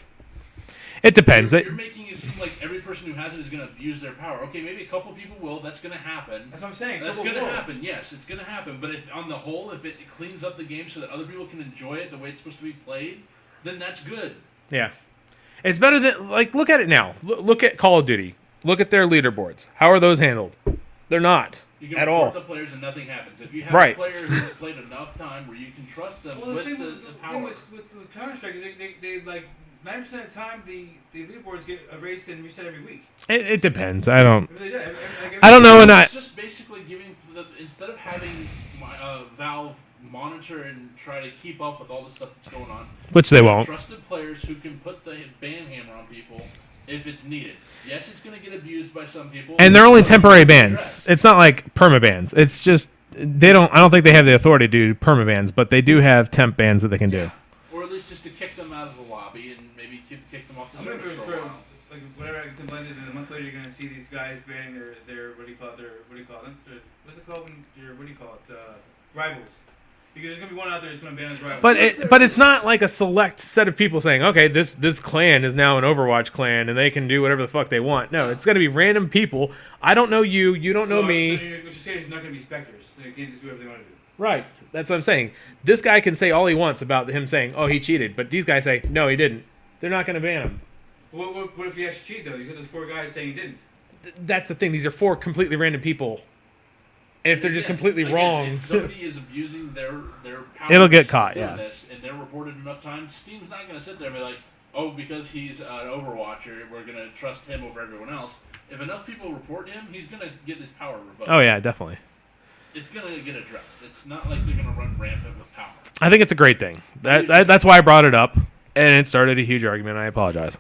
It depends. You're making it seem like every person who has it is going to abuse their power. Okay, maybe a couple people will. That's going to happen. That's what I'm saying. That's going to happen. Yes, it's going to happen. But if on the whole, if it cleans up the game so that other people can enjoy it the way it's supposed to be played, then that's good. Yeah. It's better than, look at it now. Look at Call of Duty. Look at their leaderboards. How are those handled? They're not. You can at report all. the players and nothing happens. If you have a player who's played enough time where you can trust them with the power. Thing with Counter-Strike is they like 90% of the time the leaderboards get erased and reset every week. It depends. I don't. Really do. I don't know. It's just basically giving instead of having Valve monitor and try to keep up with all the stuff that's going on, which they won't. Trusted players who can put the ban hammer on people if it's needed. Yes, it's going to get abused by some people. And they're only temporary bans. It's not like perma bans. It's just I don't think they have the authority to do perma bans, but they do have temp bans that they can do. Or at least just to kick them out of the lobby and maybe kick them off the server for a while. Like whenever I get blended, and a month later you're going to see these guys banning their what's it called rivals. Because there's going to be one out there that's going to ban his rival. But it's not like a select set of people saying, okay, this clan is now an Overwatch clan and they can do whatever the fuck they want. No, it's going to be random people. I don't know you. You don't know me. So what you're saying is not going to be specters. They can't just do whatever they want to do. Right. That's what I'm saying. This guy can say all he wants about him saying, oh, he cheated. But these guys say, no, he didn't. They're not going to ban him. What if he actually cheated, though? He's got those 4 guys saying he didn't. That's the thing. These are 4 completely random people. And if they're just completely wrong... If somebody is abusing their power... It'll get caught, yeah. And they're reported enough times, Steam's not going to sit there and be like, oh, because he's an Overwatcher, we're going to trust him over everyone else. If enough people report him, he's going to get his power revoked. Oh, yeah, definitely. It's going to get addressed. It's not like they're going to run rampant with power. I think it's a great thing. That's why I brought it up, and it started a huge argument. I apologize.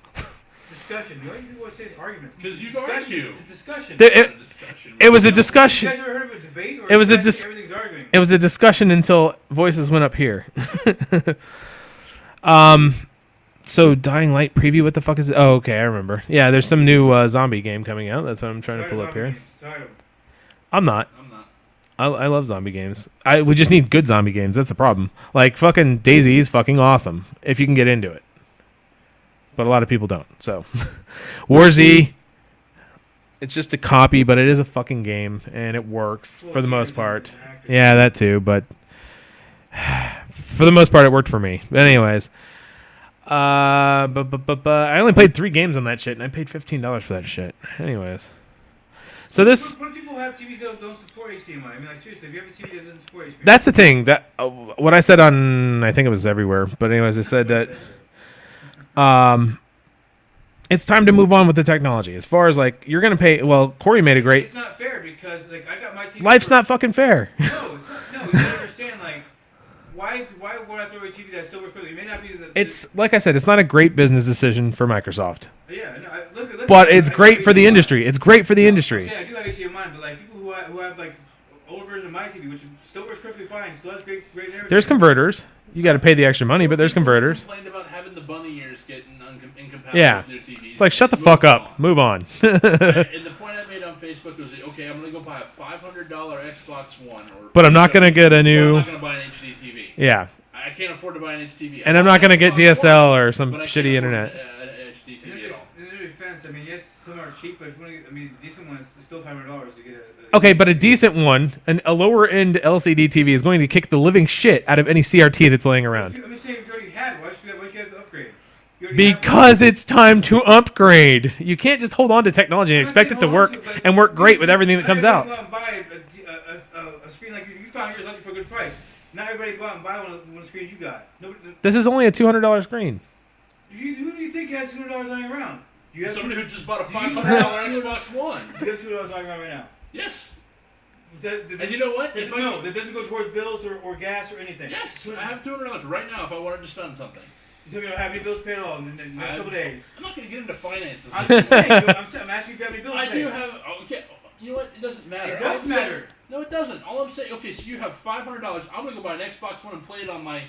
Discussion. The only people who say is arguments. Because you've argued. It's a discussion. It was a discussion. You guys ever heard of a debate? Or it was everything's arguing? It was a discussion until voices went up here. So Dying Light preview. What the fuck is it? Oh, okay, I remember. Yeah, there's some new zombie game coming out. That's what I'm trying to pull up here. I'm not. I love zombie games. We just need good zombie games. That's the problem. Like fucking DayZ is fucking awesome if you can get into it. But a lot of people don't. So, War Z. It's just a copy, but it is a fucking game, and it works for the most part. Yeah, that too, but for the most part, it worked for me. But anyways, I only played 3 games on that shit, and I paid $15 for that shit. Anyways, so this. What people have TVs that don't support HDMI? I mean, like seriously, if you have a TV that doesn't support HDMI. That's the thing that what I said on, I think it was everywhere, but anyways, I said that it's time to move on with the technology. As far as like you're gonna pay, well, Corey made a great. It's not fair because like I got my TV. Life's not fucking fair. No, it's not. No, you don't understand. Like, why would I throw away a TV that still works perfectly? It may not be the. It's like I said, it's not a great business decision for Microsoft. Yeah, no, look but it's great for the industry. It's great for the industry. I do have HDMI, but like people who have like older version of my TV, which still works perfectly fine, still has great narrative. There's converters. You got to pay the extra money, but there's converters. Complained about having the bunny ears getting incompatible with new TVs. It's like shut the fuck up. Move on. And the point I made on Facebook was, okay, I'm gonna go buy a $500 Xbox One, but I'm not gonna get a new. I'm not gonna buy an HD TV. Yeah. I can't afford to buy an HD TV. And I'm not gonna get DSL or some shitty internet. An HD TV at all. In their defense, I mean, yes, some are cheap, but I mean, a decent one is still $500 to get a. Okay, but a decent one, a lower end LCD TV is going to kick the living shit out of any CRT that's laying around. I'm just saying, if you already had, why should you have to upgrade? Because it's time to upgrade. You can't just hold on to technology and expect it to work and work great with everything that comes out. Go out and buy a screen like you found yours lucky for a good price. Not everybody go out and buy one of the screens you got. This is only a $200 screen. Who do you think has $200 lying around? You have somebody who just bought a $500 Xbox One. You have $200 lying around right now. Yes. And you know what? That doesn't go towards bills or gas or anything. Yes, I have $200 right now if I wanted to spend something. You told me you don't have any bills paid at all in the next couple days. I'm not going to get into finances. I'm just saying. I'm asking if you have any bills paid. I do have. Okay, you know what? It doesn't matter. It does matter. No, it doesn't. All I'm saying, okay, so you have $500. I'm going to go buy an Xbox One and play it on my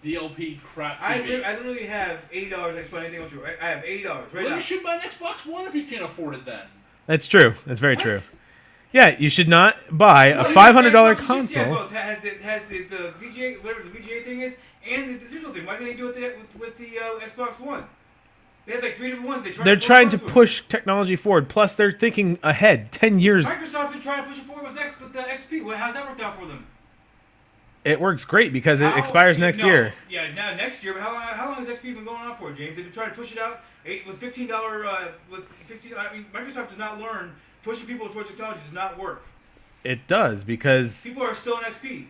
DLP crap TV. I literally have $80. I can explain anything with you. I have $80 right now. Well, you should buy an Xbox One if you can't afford it then. That's true. That's very true. Yeah, you should not buy a $500 console. It has the VGA, whatever the VGA thing is, and the digital thing. Why can't they do it with the Xbox One? They have like 3 different ones. They're trying to push technology forward. Plus, they're thinking ahead, 10 years. Microsoft been trying to push it forward with the XP. How's that worked out for them? It works great because it expires next year. Yeah, now next year. But how long has XP been going on for, James? They've been trying to push it out with $15. I mean, Microsoft does not learn. Pushing people towards technology does not work. It does because people are still in XP.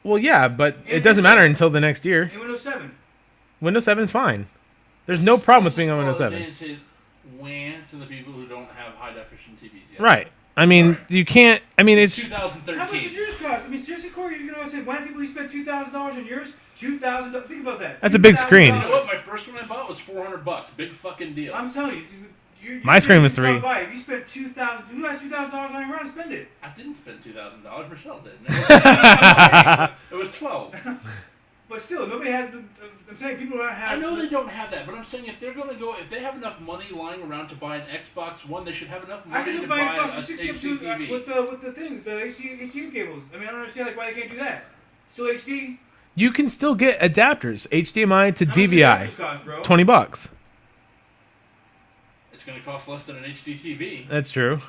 Well, yeah, but it doesn't matter until the next year. In Windows 7. Windows 7 is fine. There's no problem with being on Windows 7. To the people who don't have high definition TVs yet. Right. I mean, you can't. I mean, it's 2013. How much did yours cost? I mean, seriously, Corey, you're gonna say why do people spend $2,000 on yours? $2,000. Think about that. That's a big screen. You know what? My first one I bought was $400. Big fucking deal. I'm telling you. My screen was $3. You spent $2,000. Who has $2,000 lying around to spend it? I didn't spend $2,000. Michelle did. It was $12. But still, nobody has. I'm saying people don't have. I know they don't have that, but I'm saying if they're going to go, if they have enough money lying around to buy an Xbox One, they should have enough money to buy an HD TV. With the things, the HDMI cables. I mean, I don't understand why they can't do that. Still HD. You can still get adapters, HDMI to DVI. $20. It's going to cost less than an HD TV. That's true.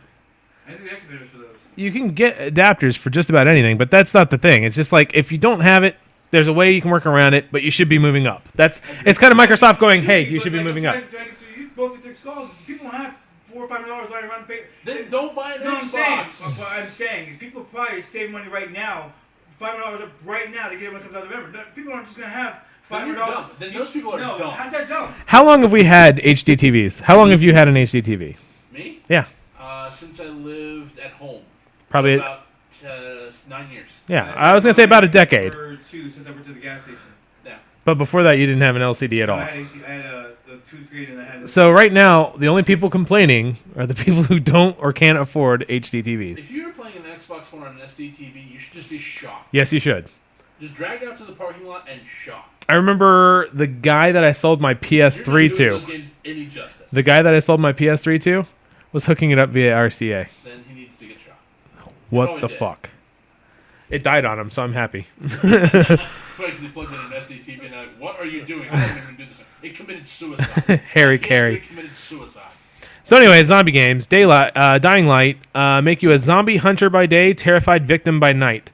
I think the activators for those. You can get adapters for just about anything, but that's not the thing. It's just like if you don't have it, there's a way you can work around it, but you should be moving up. It's kind of Microsoft going, hey, you should be moving up. Both thick skulls. People don't have $4 or $5 lying around to pay. Then don't buy an Xbox. What I'm saying is people probably save money right now, $500 up right now to get it when it comes out of November. People aren't just going to have $500. Then those people are dumb. How's that dumb? How long have we had HD TVs? How long have you had an HD TV? Me? Yeah. Since I lived at home. Probably about 9 years. Yeah, I was gonna say about a decade. Or 2 since I went to the gas station. Yeah. But before that, you didn't have an LCD at all. I had a 2-3 and I had. So right now, the only people complaining are the people who don't or can't afford HD TVs. If you were playing an Xbox One on an SD TV, you should just be shocked. Yes, you should. Just drag it out to the parking lot and shocked. I remember the guy that I sold my PS3 to. Those games any justice. The guy that I sold my PS3 to was hooking it up via RCA. Then he needs to get shot. What the fuck? It died on him, so I'm happy. Actually plugged in an SD TV and what are you doing? I don't even do this. It committed suicide. Harry Carey. It committed suicide. So anyway, zombie games, Dying Light, make you a zombie hunter by day, terrified victim by night.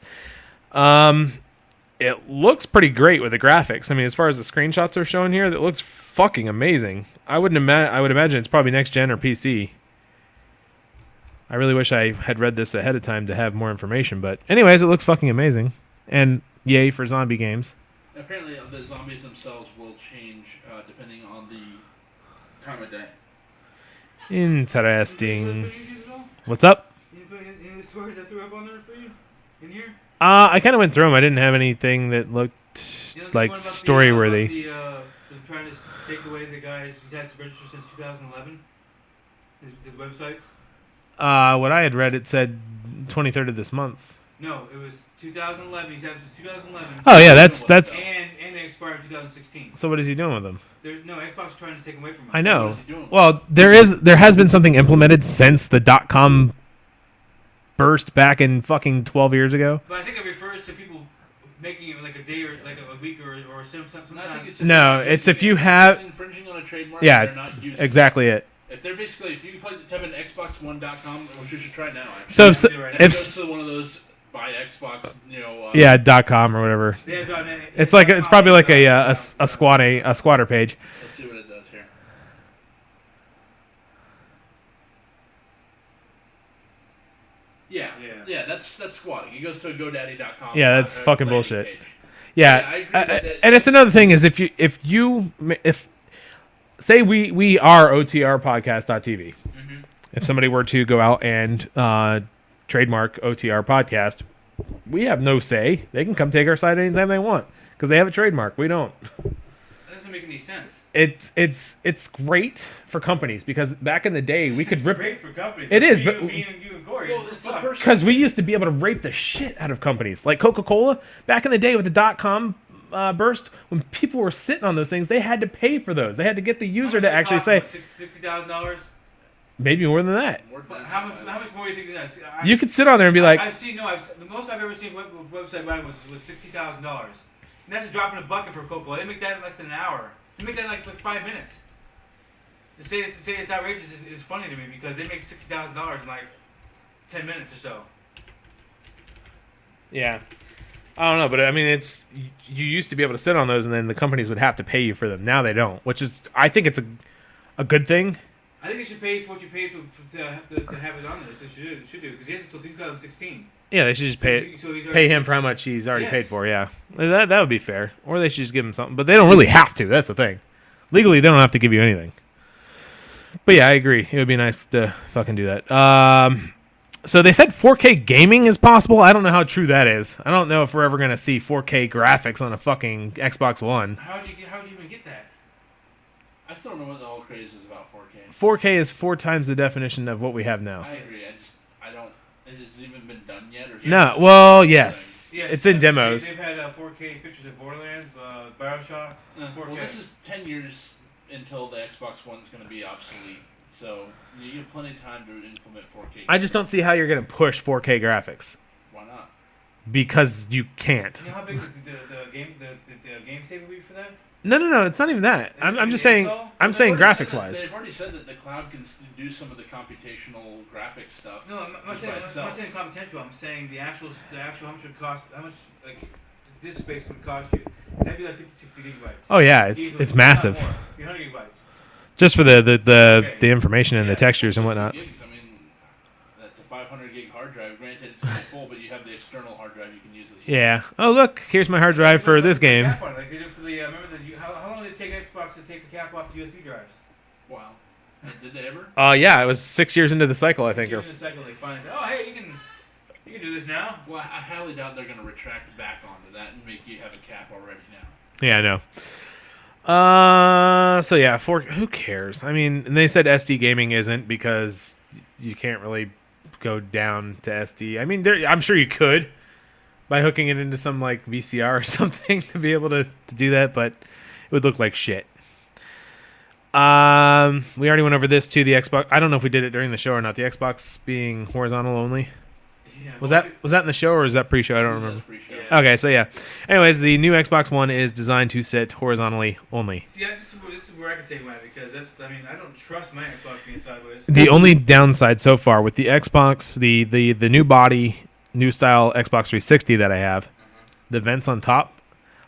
It looks pretty great with the graphics. I mean, as far as the screenshots are showing here, that looks fucking amazing. I would imagine it's probably next gen or PC. I really wish I had read this ahead of time to have more information, but anyways, it looks fucking amazing. And yay for zombie games. Apparently, the zombies themselves will change depending on the time of day. Interesting. What's up? You put any of the stories I threw up on there for you? In here? I kind of went through them. I didn't have anything that looked like story-worthy. Them trying to take away the guys who has registered since 2011? The websites? What I had read, it said 23rd of this month. No, it was 2011. He's had it since 2011. Oh, yeah, that's... And they expired in 2016. So what is he doing with them? No, Xbox is trying to take them away from him. I know. Well, there has been something implemented since the .com burst back in fucking 12 years ago. But I think it refers to people making it like a day or like a week or sometime. No, it's if you have... It's infringing on a trademark. Yeah, they're not using exactly it. If they're basically, if you type in Xbox1.com, which you should try now. Actually, So if goes to one of those buy Xbox, yeah, .com or whatever. Yeah, It's probably like a squatter page. Let's see what it does here. Yeah, that's squatting. He goes to a GoDaddy.com. Yeah, that's fucking bullshit. Page. Yeah, I agree and it's another thing is if say we are OTR Podcast.tv. Mm-hmm. If somebody were to go out and trademark OTR Podcast, we have no say. They can come take our site anytime they want because they have a trademark. We don't. That doesn't make any sense. It's great for companies because back in the day we could rip. Great for companies. It is, you, but me and you and Corey. Well, because we used to be able to rape the shit out of companies like Coca-Cola back in the day with the .com burst. When people were sitting on those things, they had to pay for those. They had to get the user to actually say $60,000. Maybe more than that. How much more do you think that is? You could sit on there and be like, the most I've ever seen website buying was $60,000. And that's a drop in a bucket for Coca-Cola. They make that in less than an hour. They make that in like 5 minutes. To say it's outrageous is funny to me because they make $60,000 in like 10 minutes or so. yeah. I don't know, but I mean, you used to be able to sit on those, and then the companies would have to pay you for them. Now they don't, which is, I think it's a good thing. I think you should pay for what you paid to have it on there. They should do because he has until 2016. Yeah, they should just pay him for how much he's already paid for. Yeah, that would be fair. Or they should just give him something, but they don't really have to. That's the thing. Legally, they don't have to give you anything. But yeah, I agree. It would be nice to fucking do that. So they said 4K gaming is possible. I don't know how true that is. I don't know if we're ever gonna see 4K graphics on a fucking Xbox One. How'd you even get that? I still don't know what the whole craze is about 4K. 4K is 4 times the definition of what we have now. I agree. I don't. Has it even been done yet? Or No. Well, yes. It's in demos. They've had 4K pictures of Borderlands, BioShock. 4K. Well, this is 10 years until the Xbox One's going to be obsolete. So you get plenty of time to implement 4K. I just don't see how you're going to push 4K graphics. Why not? Because you can't. You know how big the game save will be for that? No. It's not even that. I'm just saying. I'm saying graphics wise. They've already said that the cloud can do some of the computational graphics stuff. No, I'm not saying computational. I'm saying the actual how much it cost. How much like this space would cost you? That'd be like 50, 60 gigabytes. Oh yeah, it's massive. 300 gigabytes. Just for the information and the textures and whatnot. Gigs, I mean, that's a 500 gig hard drive. Granted, it's not full, but you have the external hard drive you can use. Yeah. Oh look, here's my hard drive for this game. Like they did for the how long did it take Xbox to take the cap off the USB drives? Wow. Did they ever? Yeah, it was 6 years into the cycle, I think. 6 years into the cycle, they finally said, "Oh, hey, you can do this now." Well, I highly doubt they're going to retract back onto that and make you have a cap already now. Yeah, I know. So yeah, who cares? I mean, and they said SD gaming isn't because you can't really go down to SD. I mean, I'm sure you could by hooking it into some like VCR or something to be able to do that, but it would look like shit. We already went over this too. The Xbox. I don't know if we did it during the show or not. The Xbox being horizontal only. Yeah, Was that in the show or was that pre-show? I don't remember. Pre-show. Yeah. Okay, so yeah. Anyways, the new Xbox One is designed to sit horizontally only. See, this is where I can say why, because I don't trust my Xbox being sideways. The only downside so far with the Xbox, the new body, new style Xbox 360 that I have, the vents on top,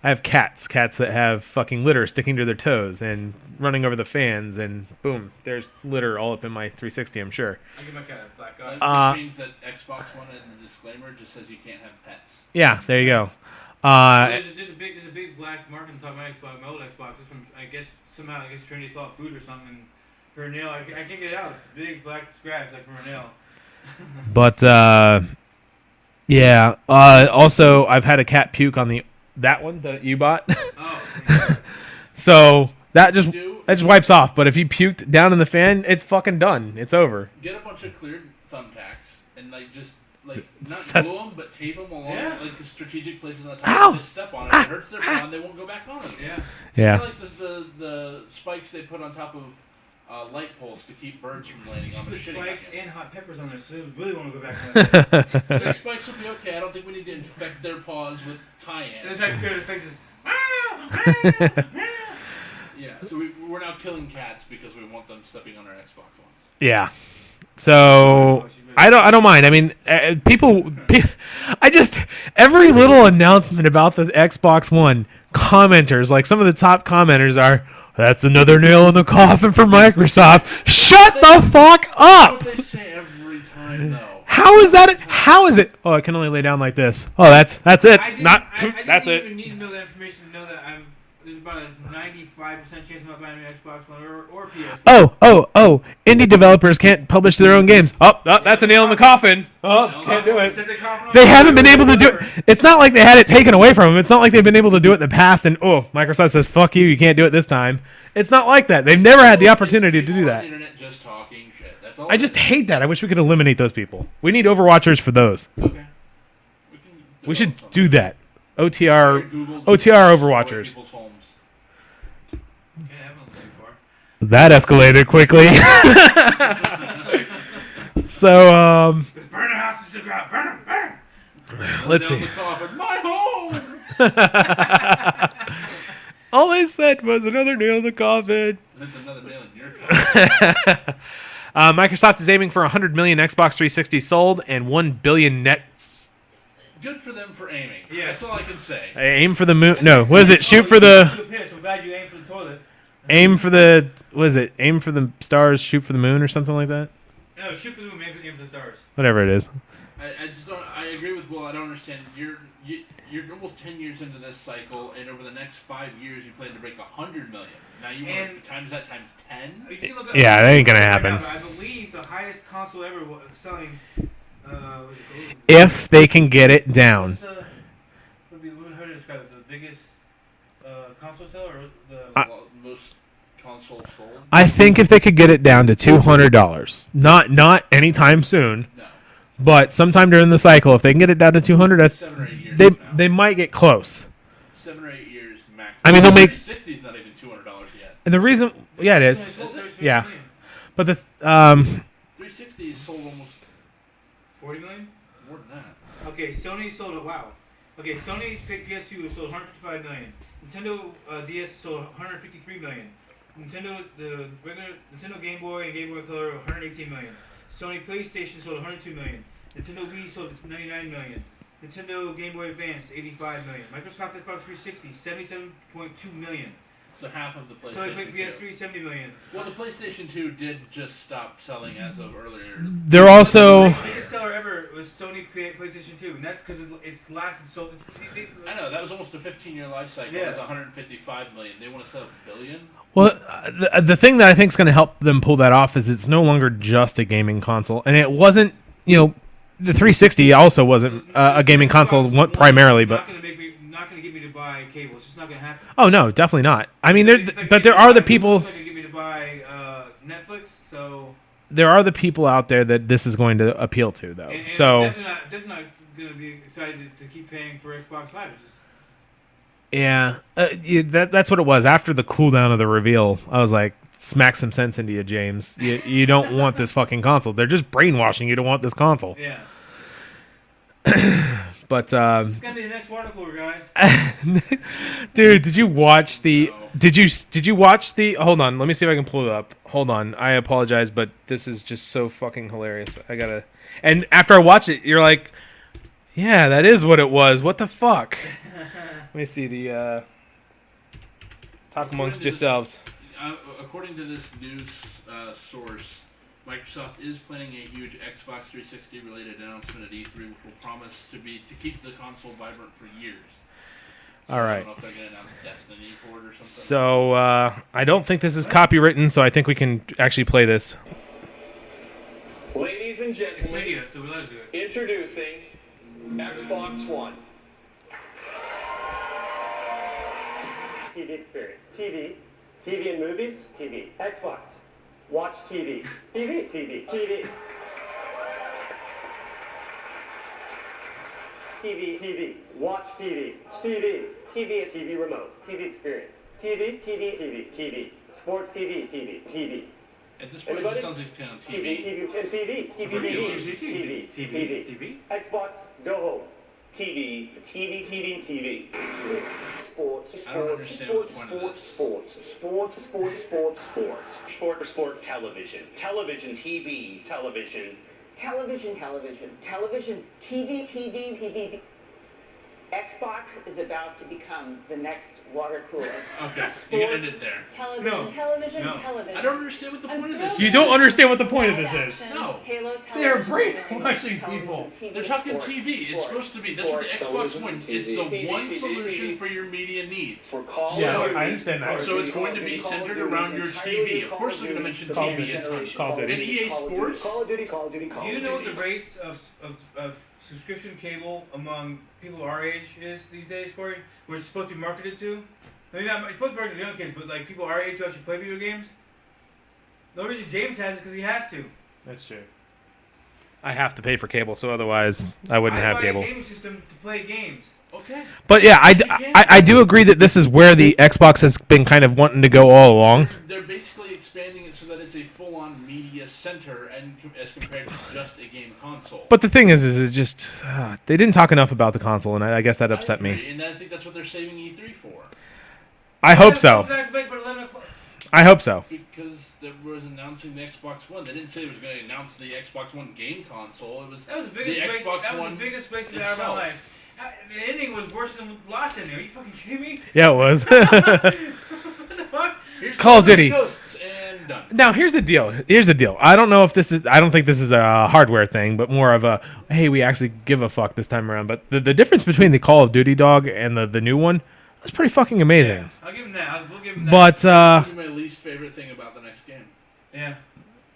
I have cats that have fucking litter sticking to their toes and running over the fans, and boom, there's litter all up in my 360, I'm sure. I give my cat a black That eye. just means that Xbox One in the disclaimer just says you can't have pets. Yeah, there you go. There's a big black mark on the top of my Xbox, my old Xbox. It's from, I guess Trinity saw food or something. Her nail, I can't get it out. It's a big black scratch like from her nail. But yeah. Also, I've had a cat puke on that one that you bought. Oh. So that just wipes off. But if you puked down in the fan, it's fucking done. It's over. Get a bunch of clear thumbtacks and not Set- glue them, but tape them along like the strategic places on the top. Ow! And just step on it. It hurts their paw, they won't go back on it. Yeah. Yeah. It's like the spikes they put on top of light poles to keep birds from landing on the Put shitty spikes bucket. and hot peppers on there, so they really want to go back on that. The spikes will be okay. I don't think we need to infect their paws with cayenne. They're trying to clear their faces. Yeah, so we're now killing cats because we want them stepping on our Xbox One. Yeah. So I don't mind. I mean, every little announcement about the Xbox One, commenters, like some of the top commenters are, that's another nail in the coffin for Microsoft. Shut the fuck up! That's what they say every time, though. How is that? How is it? Oh, I can only lay down like this. Oh, that's it. I That's didn't it. even need to know that information to know that there's about a 95% chance of not buying an Xbox One or PS. Oh! Indie developers can't publish their own games. Oh, that's a nail in the coffin. Oh, can't do it. Set the coffin on They fire, haven't been able to do whatever. it. It's not like they had it taken away from them. It's not like they've been able to do it in the past and, Microsoft says, fuck you can't do it this time. It's not like that. They've never had the opportunity to do People on that. the internet just talking shit. That's all. I just hate that. I wish we could eliminate those people. We need Overwatchers for those. Okay. We should do that. OTR Google Overwatchers. people's homes. Yeah, I haven't looked too far. That escalated quickly. So, Let's burn the houses to the ground. Burn them, burn them. let's Down see. the coffin, my home. All they said was another nail in the coffin. That's another nail in your coffin. Microsoft is aiming for 100 million Xbox 360 sold and 1 billion nets. Good for them for aiming. Yeah. That's all I can say. Aim for the moon. No, what is it? Shoot for the. I'm glad you aimed for the toilet. Aim for the. What is it? Aim for the stars, shoot for the moon, or something like that. No, shoot for the moon, aim for the stars. Whatever it is. I just don't. I agree with Will. I don't understand. You're almost 10 years into this cycle, and over the next 5 years, you plan to break 100 million. Now you want times that times 10. Yeah, that ain't gonna happen. I believe the highest console ever selling. What's it called? If they can get it down. Would be how to describe it? The biggest console seller or the Most consoles sold. I think if they could get it down to $200, not anytime soon, No. but sometime during the cycle, if they can get it down to 200, 7 or 8 years. they from now. they might get close. 7 or 8 years max. I mean, they'll make- 360 is not even $200 yet. And the reason, yeah, it is. Yeah. But the 360 is sold almost 40 million. more than that. Okay, Sony sold it. Wow. Okay, Sony PS2 sold 155 million. Nintendo DS sold 153 million. The regular Nintendo Game Boy and Game Boy Color 118 million. Sony PlayStation sold 102 million. Nintendo Wii sold 99 million. Nintendo Game Boy Advance 85 million. Microsoft Xbox 360 77.2 million. So half of the Sony PlayStation 2. PS3 70 million. Well, the PlayStation 2 did just stop selling as of earlier. they're also The biggest seller ever was Sony PlayStation 2, and that's because it's lasted so. I know, that was almost a 15-year life cycle. Yeah. It was 155 million. They want to sell a billion? well. The thing that I think is going to help them pull that off is it's no longer just a gaming console, and it wasn't. The 360 also wasn't a gaming console primarily, but. Not gonna get me to buy cable. It's just not gonna happen. Oh no, definitely not. I mean, It's like but getting there are me to the buy- people. It's not gonna get me to buy Netflix. So. There are the people out there that this is going to appeal to, though. And So definitely not gonna be excited to keep paying for Xbox Live. It's just, yeah, that's what it was. After the cooldown of the reveal, I was like, "Smack some sense into you, James. You don't want this fucking console. They're just brainwashing you to want this console." yeah. But It's gonna be the next water cooler, guys. dude, did you watch the? Did you watch the? Hold on, let me see if I can pull it up. Hold on, I apologize, but this is just so fucking hilarious. I gotta. And after I watch it, you're like, yeah, that is what it was. What the fuck? Let me see the. Talk amongst yourselves. According to this news source, Microsoft is planning a huge Xbox 360 related announcement at E3, which will promise to keep the console vibrant for years. So All right. I don't know if they're going to announce Destiny for it or something. So I don't think this is copywritten, so I think we can actually play this. Ladies and It's gentlemen, media, so we let it do it. introducing Xbox One. TV experience. TV. TV and movies. TV. Xbox. Watch TV. TV. TV. TV. TV. TV. Watch TV. TV. TV. TV remote. TV experience. TV. TV. TV. TV. Sports TV. TV. TV. At this point, Anybody? it sounds like it's on TV. TV. TV. And TV. TV. TV. TV. Xbox. Go home. TV. TV. TV. TV. Sports. I don't understand what the point of this is. Sport, television, TV, television, TV. Xbox is about to become the next water cooler. Okay, you can end it there. Television. I don't understand what the point of this You is. don't understand what the point of this is. No. Halo They are television brainwashing people. They're talking TV. It's supposed to be. That's what the Xbox One. It's the one solution for your media needs. For call Yeah, of Duty, I understand that. Call of So it's Duty, going to be Call of centered Duty, around your TV. Of Call course, they're going to mention Call of TV Duty. a ton. Call of Duty. And EA Sports. Call of Duty. Do you know what the rates of subscription cable among people our age is these days, Corey? Where it's supposed to be marketed to? I mean, it's supposed to be marketed to young kids, but like people our age who actually play video games. The only reason James has it because he has to. That's true. I have to pay for cable, so otherwise I wouldn't have buy cable. a gaming system to play games. Okay. But yeah, I do agree that this is where the Xbox has been kind of wanting to go all along. They're basically expanding it so that it's a full-on media center, and as compared to just a game console. But the thing is just they didn't talk enough about the console, and I guess that upset I me. agree, and I think that's what they're saving E3 for. I hope so. I hope so. Because they was announcing the Xbox One. They didn't say it was going to announce the Xbox One game console. It was That was the biggest waste. Xbox That was One the biggest waste of my itself. life. The ending was worse than the last ending. Are you fucking kidding me? Yeah, it was. What the fuck? Here's Call of Call Duty. Ghosts, and done. Now here's the deal. I don't think this is a hardware thing, but more of a hey, we actually give a fuck this time around. But the difference between the Call of Duty dog and the new one was pretty fucking amazing. Yeah, I'll give him that. We'll give him that. But That's my least favorite thing about the next game. yeah.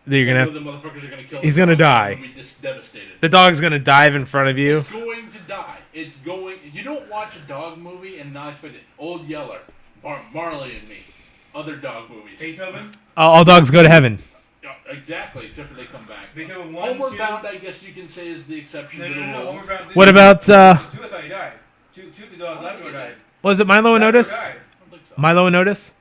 you're I gonna know the motherfuckers are gonna kill. He's the gonna dog, die. I'm gonna be just devastated. the dog's gonna dive in front of you. It's going to die. It's going. You don't watch a dog movie and not expect it. Old Yeller, Marley and Me, other dog movies. Beethoven. All dogs go to heaven. Yeah, exactly, except for they come back. Beethoven 1, Homeward 2. Bound, I guess you can say, is the exception to the rule. Homeward Bound didn't- What about 2, I thought he died. 2, the dog, Labrador died. was it Milo and Labrador Otis? died. I don't think so. Milo and Otis.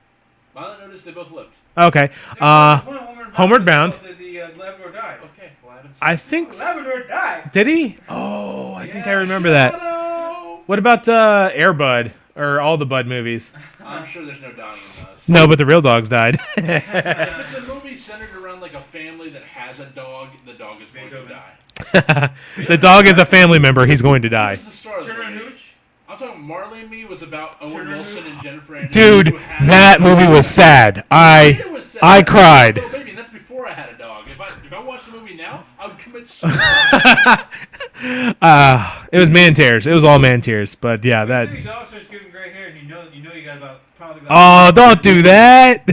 Milo noticed they both lived. Okay. Homeward Bound. The Labrador died. Okay, well, I haven't seen I think. Labrador died. Did he? Oh, I think I remember it. that. No! What about Air Bud or all the Bud movies? I'm sure there's no dying in those. No, but the real dogs died. If it's a movie centered around like a family that has a dog, the dog is going to die. The dog is a family member. He's going to die. Who's the star of the Turner and movie? Hooch. I'm talking Marley and Me was about Owen Turner and Wilson Hooch. and Jennifer Aniston. Dude, who had that a movie dog. was sad. It was sad. I cried. Oh, baby, and that's before I had a dog. If I watched the movie now, I would commit suicide. It was man tears. It was all man tears. But yeah, that. Your dog starts getting gray hair, and you know you got probably. Oh, don't do that.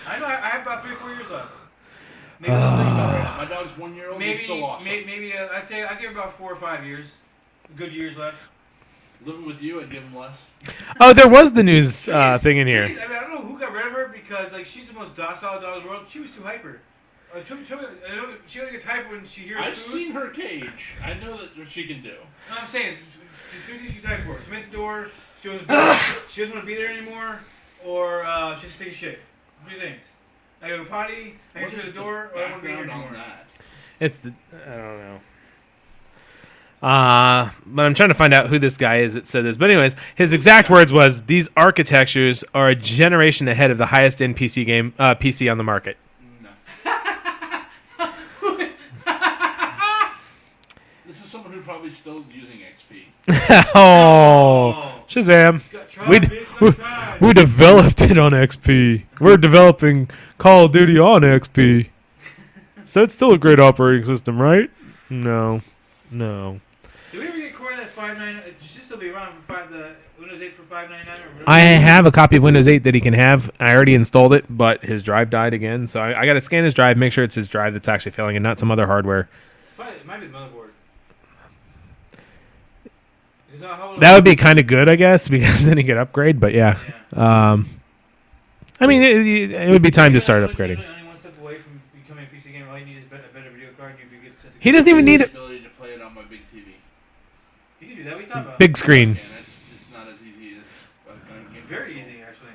I know. I have about 3 or 4 years left. Maybe I'm thinking about it right now. My dog's 1 year old. maybe He's still awesome. maybe I'd say I give her about 4 or 5 years. Good years left. Living with you, I'd give him less. Oh, there was the news thing in here. I mean, I don't know who got rid of her because like she's the most docile dog in the world. She was too hyper. She only gets hyper when she hears I've food. seen her cage. I know what she can do. No, I'm saying she's hyper. She made the door. She doesn't want to be there anymore, or she just take a shit. 3 things. I go to potty. I go to the door, or I don't want to be here Background on anymore. that. It's the. I don't know. But I'm trying to find out who this guy is that said this. But anyways, his exact words was, "These architectures are a generation ahead of the highest end PC on the market." No. This is someone who's probably still using XP. Oh, Shazam! We developed it on XP. We're developing Call of Duty on XP. So it's still a great operating system, right? No. Did we ever get Core that 599? It should still be around for the Windows 8 for 599 or whatever. I have a copy of Windows 8 that he can have. I already installed it, but his drive died again. So I got to scan his drive, make sure it's his drive that's actually failing and not some other hardware. It might be the motherboard. That would be kind of good, I guess, because then he could upgrade. But yeah. I mean, it would be time to start upgrading. Only one step away from becoming a PC gamer. All you need is a better video card. You'd be good to he doesn't even need the it. ability to play it on my big TV. You can do that. What are you talking about? Big screen. It's not as easy as It's very easy, actually.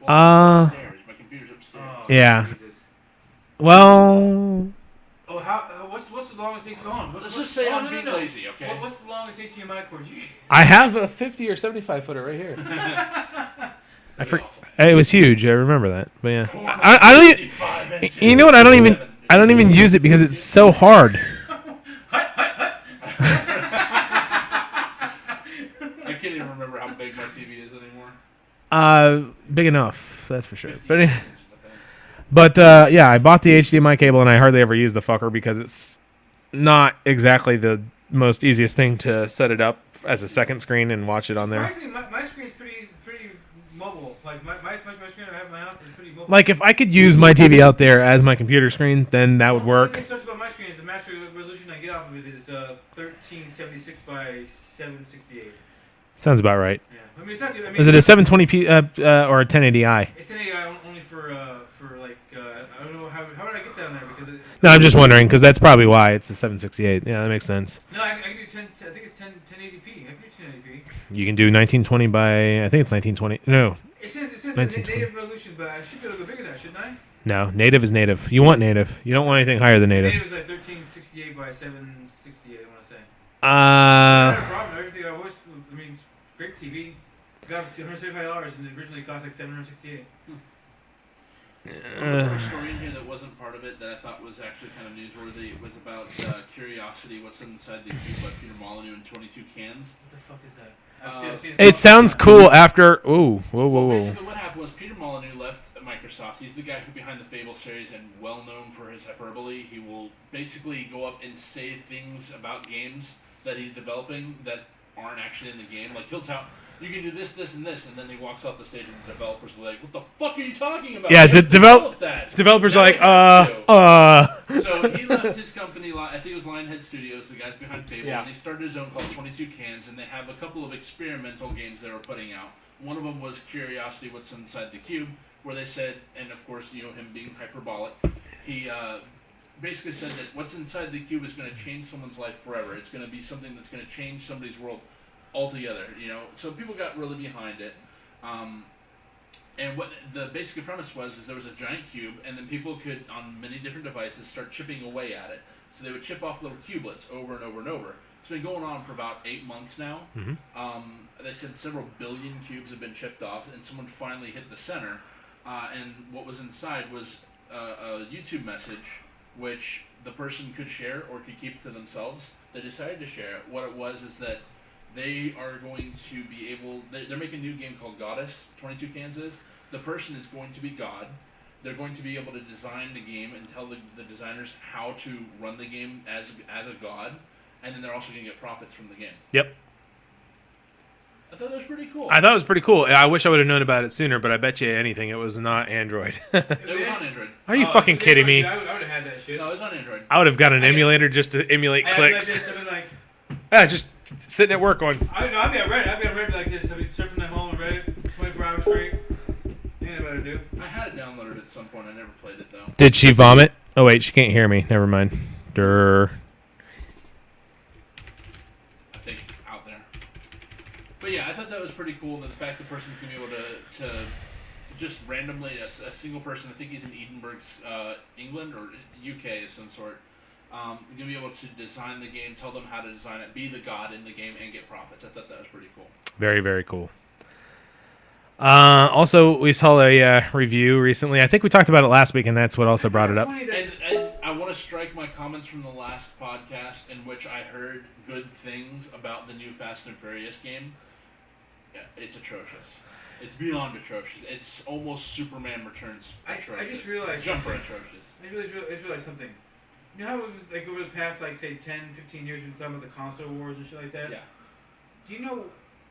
Well, it's upstairs. My computer's upstairs. Oh, Yeah. Jesus. Well. What's the longest HDMI? Let's just say I'm being lazy, okay? What's the longest HDMI cord? I have a 50 or 75 footer right here. Awesome. It was huge. I remember that. But yeah, I don't even. You know what? I don't even use it because it's so hard. I can't even remember how big my TV is anymore. Big enough, that's for sure. But yeah, I bought the HDMI cable and I hardly ever use the fucker because it's not exactly the most easiest thing to set it up as a second screen and watch it on there. My screen's pretty mobile. Like my screen I have in my house is pretty mobile. Like if I could use my TV out there as my computer screen, then that would work. One thing that sucks about my screen is the master resolution I get off of it is 1376 by 768. Sounds about right. Yeah, I mean it's not too. Is it a 720p or a 1080i? It's 1080i only for like I don't know how did I get down there because. No, I'm just wondering because that's probably why it's a 768. Yeah, that makes sense. No, I can do 10. I think it's 1080p. I can do 1080p. You can do 1920 by I think it's 1920. No. It says native resolution, but I should be able to go bigger than that, shouldn't I? No, native is native. You want native. You don't want anything higher than native. Native is like 1368 by 768. I want to say. Uh. Not a problem. Everything I was. I mean, great TV. Got it for $275 and it originally cost like $768. The story in here that wasn't part of it that I thought was actually kind of newsworthy was about Curiosity, What's Inside the Cube by Peter Molyneux in 22 Cans. What the fuck is that? It sounds cool after. Ooh, whoa. Basically, what happened was Peter Molyneux left Microsoft. He's the guy who behind the Fable series and well known for his hyperbole. He will basically go up and say things about games that he's developing that aren't actually in the game. Like he'll tell. You can do this, this, and this, and then he walks off the stage and the developers are like, what the fuck are you talking about? Yeah, developers are like, So he left his company, I think it was Lionhead Studios, the guys behind Fable, and he started his own called 22 Cans, and they have a couple of experimental games they were putting out. One of them was Curiosity, What's Inside the Cube, where they said, and of course, you know, him being hyperbolic, he basically said that what's inside the cube is going to change someone's life forever. It's going to be something that's going to change somebody's world altogether, you know. So people got really behind it. And what the basic premise was is there was a giant cube, and then people could, on many different devices, start chipping away at it. So they would chip off little cubelets over and over and over. It's been going on for about 8 months now. Mm-hmm. They said several billion cubes have been chipped off, and someone finally hit the center. And what was inside was a YouTube message, which the person could share or could keep to themselves. They decided to share it. What it was is that they are going to be able... They're making a new game called Goddess, 22 Cans is. The person is going to be God. They're going to be able to design the game and tell the designers how to run the game as a god. And then they're also going to get profits from the game. Yep. I thought that was pretty cool. I thought it was pretty cool. I wish I would have known about it sooner, but I bet you anything it was not Android. It was on Android. Are you fucking kidding me? I would have had that shit. No, it was on Android. I would have got an emulator just to emulate clicks. Just sitting at work on. I'd be on Reddit like this. I'd be surfing at home on Reddit 24 hours straight. Ain't better to do. I had it downloaded at some point. I never played it though. Did she vomit? Oh wait, she can't hear me. Never mind. Durr. I think out there. But yeah, I thought that was pretty cool. The fact the person's gonna be able to just randomly a single person. I think he's in Edinburgh, England or UK of some sort. You're gonna be able to design the game, tell them how to design it, be the god in the game, and get profits. I thought that was pretty cool. Very, very cool. Also, we saw a review recently. I think we talked about it last week, and that's what also brought it up. And I want to strike my comments from the last podcast in which I heard good things about the new Fast and Furious game. Yeah, it's atrocious. It's beyond atrocious. It's almost Superman Returns atrocious. I just realized Jumper atrocious. I just realized something. You know how, like, over the past, like, say, 10, 15 years, we've been talking about the console wars and shit like that? Yeah. Do you know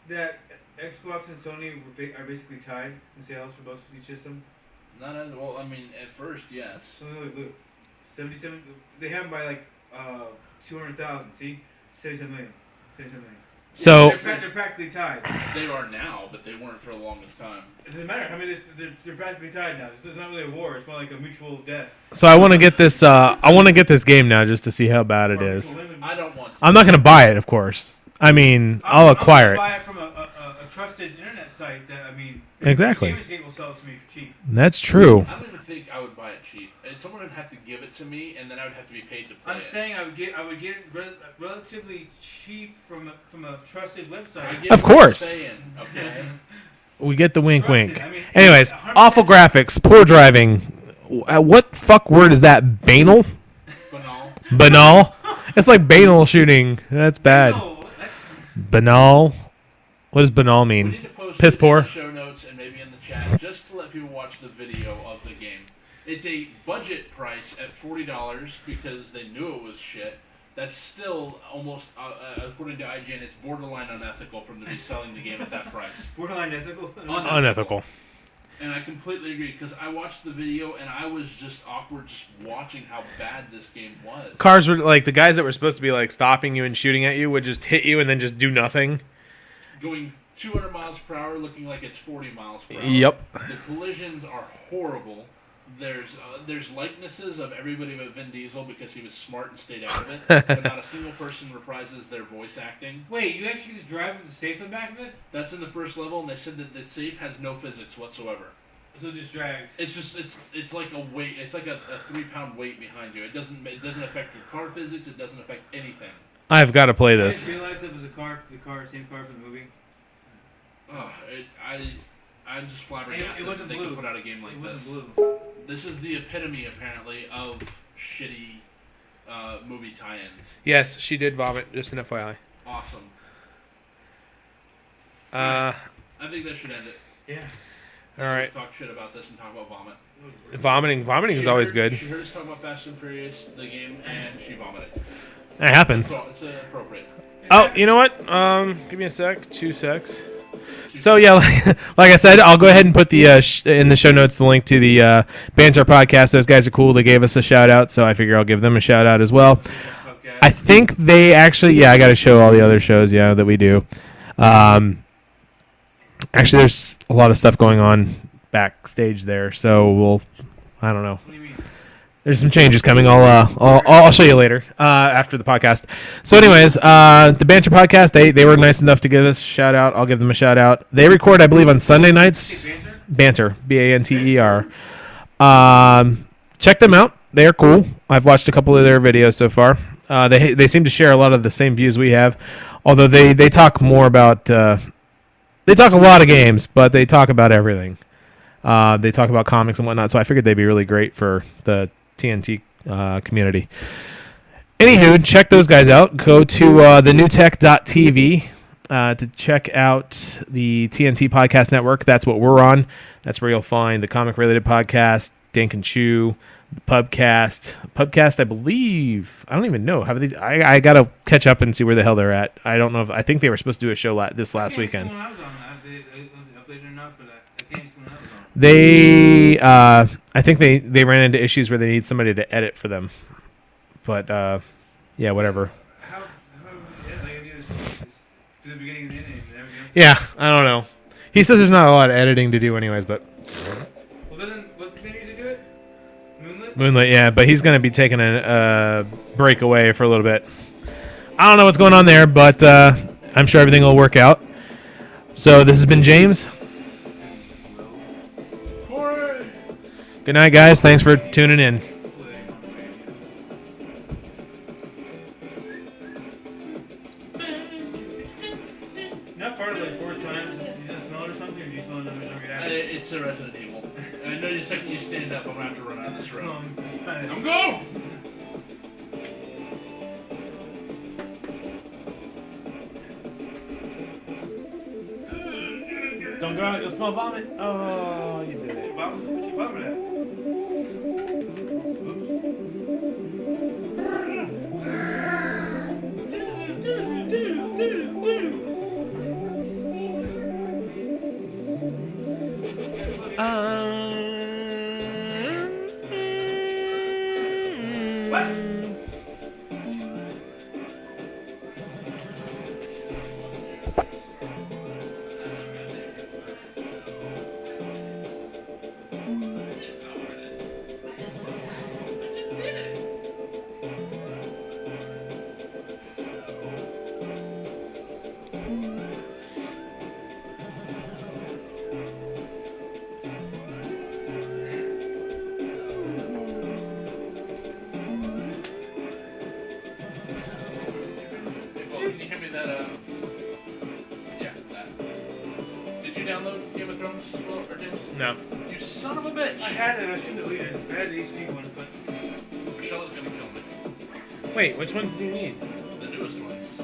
that Xbox and Sony are basically tied in sales for both each system? Not as well. I mean, at first, yes. So look, 77. They have them by like 200,000. See, 77 million. 77 million. So They're practically tied. They are now, but they weren't for the longest time. It doesn't matter. I mean, they're practically tied now. It's not really a war. It's more like a mutual death. So I want to get this. I want to get this game now just to see how bad it is. I don't want to. I'm not gonna buy it, of course. I mean, I'll acquire I'm it. buy it from a trusted internet site that, I mean, Exactly. Gamersgate will sell it to me for cheap. That's true. I don't even think I would buy it cheap. Someone would have to give it to me, and then I would have to be paid to play I'm it. saying I would get it relatively cheap from a trusted website. I get Of what you're course. saying, okay? We get the wink, Trusted. wink. I mean, Anyways, 100% awful graphics, poor driving. What fuck word is that? Banal? Banal. Banal? It's like banal shooting. That's bad. No, that's Banal? What does banal We mean? need to post Piss it in poor? the show notes and maybe in the chat just to let people watch the video of the game. It's a budget price at $40 because they knew it was shit. That's still almost, according to IGN, it's borderline unethical for them to be selling the game at that price. borderline ethical. Unethical. And I completely agree because I watched the video and I was just awkward just watching how bad this game was. Cars were like the guys that were supposed to be like stopping you and shooting at you would just hit you and then just do nothing. Going 200 miles per hour looking like it's 40 miles per hour. Yep. The collisions are horrible. There's likenesses of everybody but Vin Diesel because he was smart and stayed out of it. But not a single person reprises their voice acting. Wait, you actually drive with the safe in the back of it? That's in the first level, and they said that the safe has no physics whatsoever. So it just drags. It's just it's like a weight. It's like a 3-pound weight behind you. It doesn't affect your car physics. It doesn't affect anything. I've got to play this. I didn't realize it was same car for the movie. Oh, I'm just flabbergasted It wasn't that they blue. could put out a game like It this. wasn't blue. This is the epitome, apparently, of shitty movie tie-ins. Yes, she did vomit, just an FYI. Awesome. Uh, I think that should end it. Yeah. all right. Talk shit about this and talk about vomit. Vomiting is always good. She heard us talk about Fast and Furious, the game, and she vomited. It happens. It's appropriate. Oh, you know what? Give me a sec. 2 secs. So yeah, like I said, I'll go ahead and put the in the show notes the link to the OtR Podcast. Those guys are cool. They gave us a shout out, so I figure I'll give them a shout out as well. Okay. I think they actually, I got to show all the other shows, that we do. Actually, there's a lot of stuff going on backstage there, so I don't know. What do you mean? There's some changes coming. I'll show you later after the podcast. So, anyways, the OtR Podcast, they were nice enough to give us a shout out. I'll give them a shout out. They record, I believe, on Sunday nights. Banter, Banter. Check them out. They are cool. I've watched a couple of their videos so far. They seem to share a lot of the same views we have, although they talk more about. They talk a lot of games, but they talk about everything. They talk about comics and whatnot, so I figured they'd be really great for the TNT community. Anywho, check those guys out. Go to thenewtech.tv to check out the TNT Podcast Network. That's what we're on. That's where you'll find the comic-related podcast, Dink and Chew, the Pubcast. Pubcast, I believe. I don't even know. I got to catch up and see where the hell they're at. I don't know. I think they were supposed to do a show this last weekend. I was on. They updated or not, but I can't see when I was on. They, I think they ran into issues where they need somebody to edit for them. But, yeah, whatever. How they do this to the beginning and the end and everything else? Yeah, I don't know. He says there's not a lot of editing to do anyways, but... Well, what's the name usually do it? Moonlit, yeah, but he's going to be taking a break away for a little bit. I don't know what's going on there, but I'm sure everything will work out. So this has been James. Good night, guys. Thanks for tuning in. stand up, I'm gonna have to run out of this room. I'm go! Don't go out. You'll smell vomit. Oh, you did it. What you vomit at? What? Can you hear me that, yeah, that. Did you download Game of Thrones, Will, or James? No. You son of a bitch! I had it. I shouldn't have deleted it. I had the HD one, but Michelle is gonna kill me. Wait, which ones do you need? The newest ones.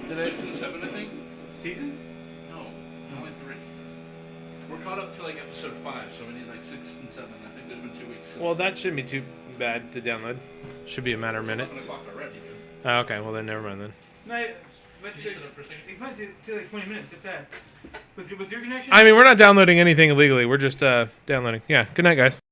Did 6 and 7, I think? seasons? No, only 3. We're caught up to like episode 5, so we need like 6 and 7. I think there's been 2 weeks since. Well, that shouldn't be too bad to download. Should be a matter of It's 11 minutes. o'clock already, dude. Oh, okay, well then never mind then. No, it Can you set up for a second? might take like 20 minutes, if that. With your connection? I mean, we're not downloading anything illegally. We're just downloading. Yeah, good night, guys.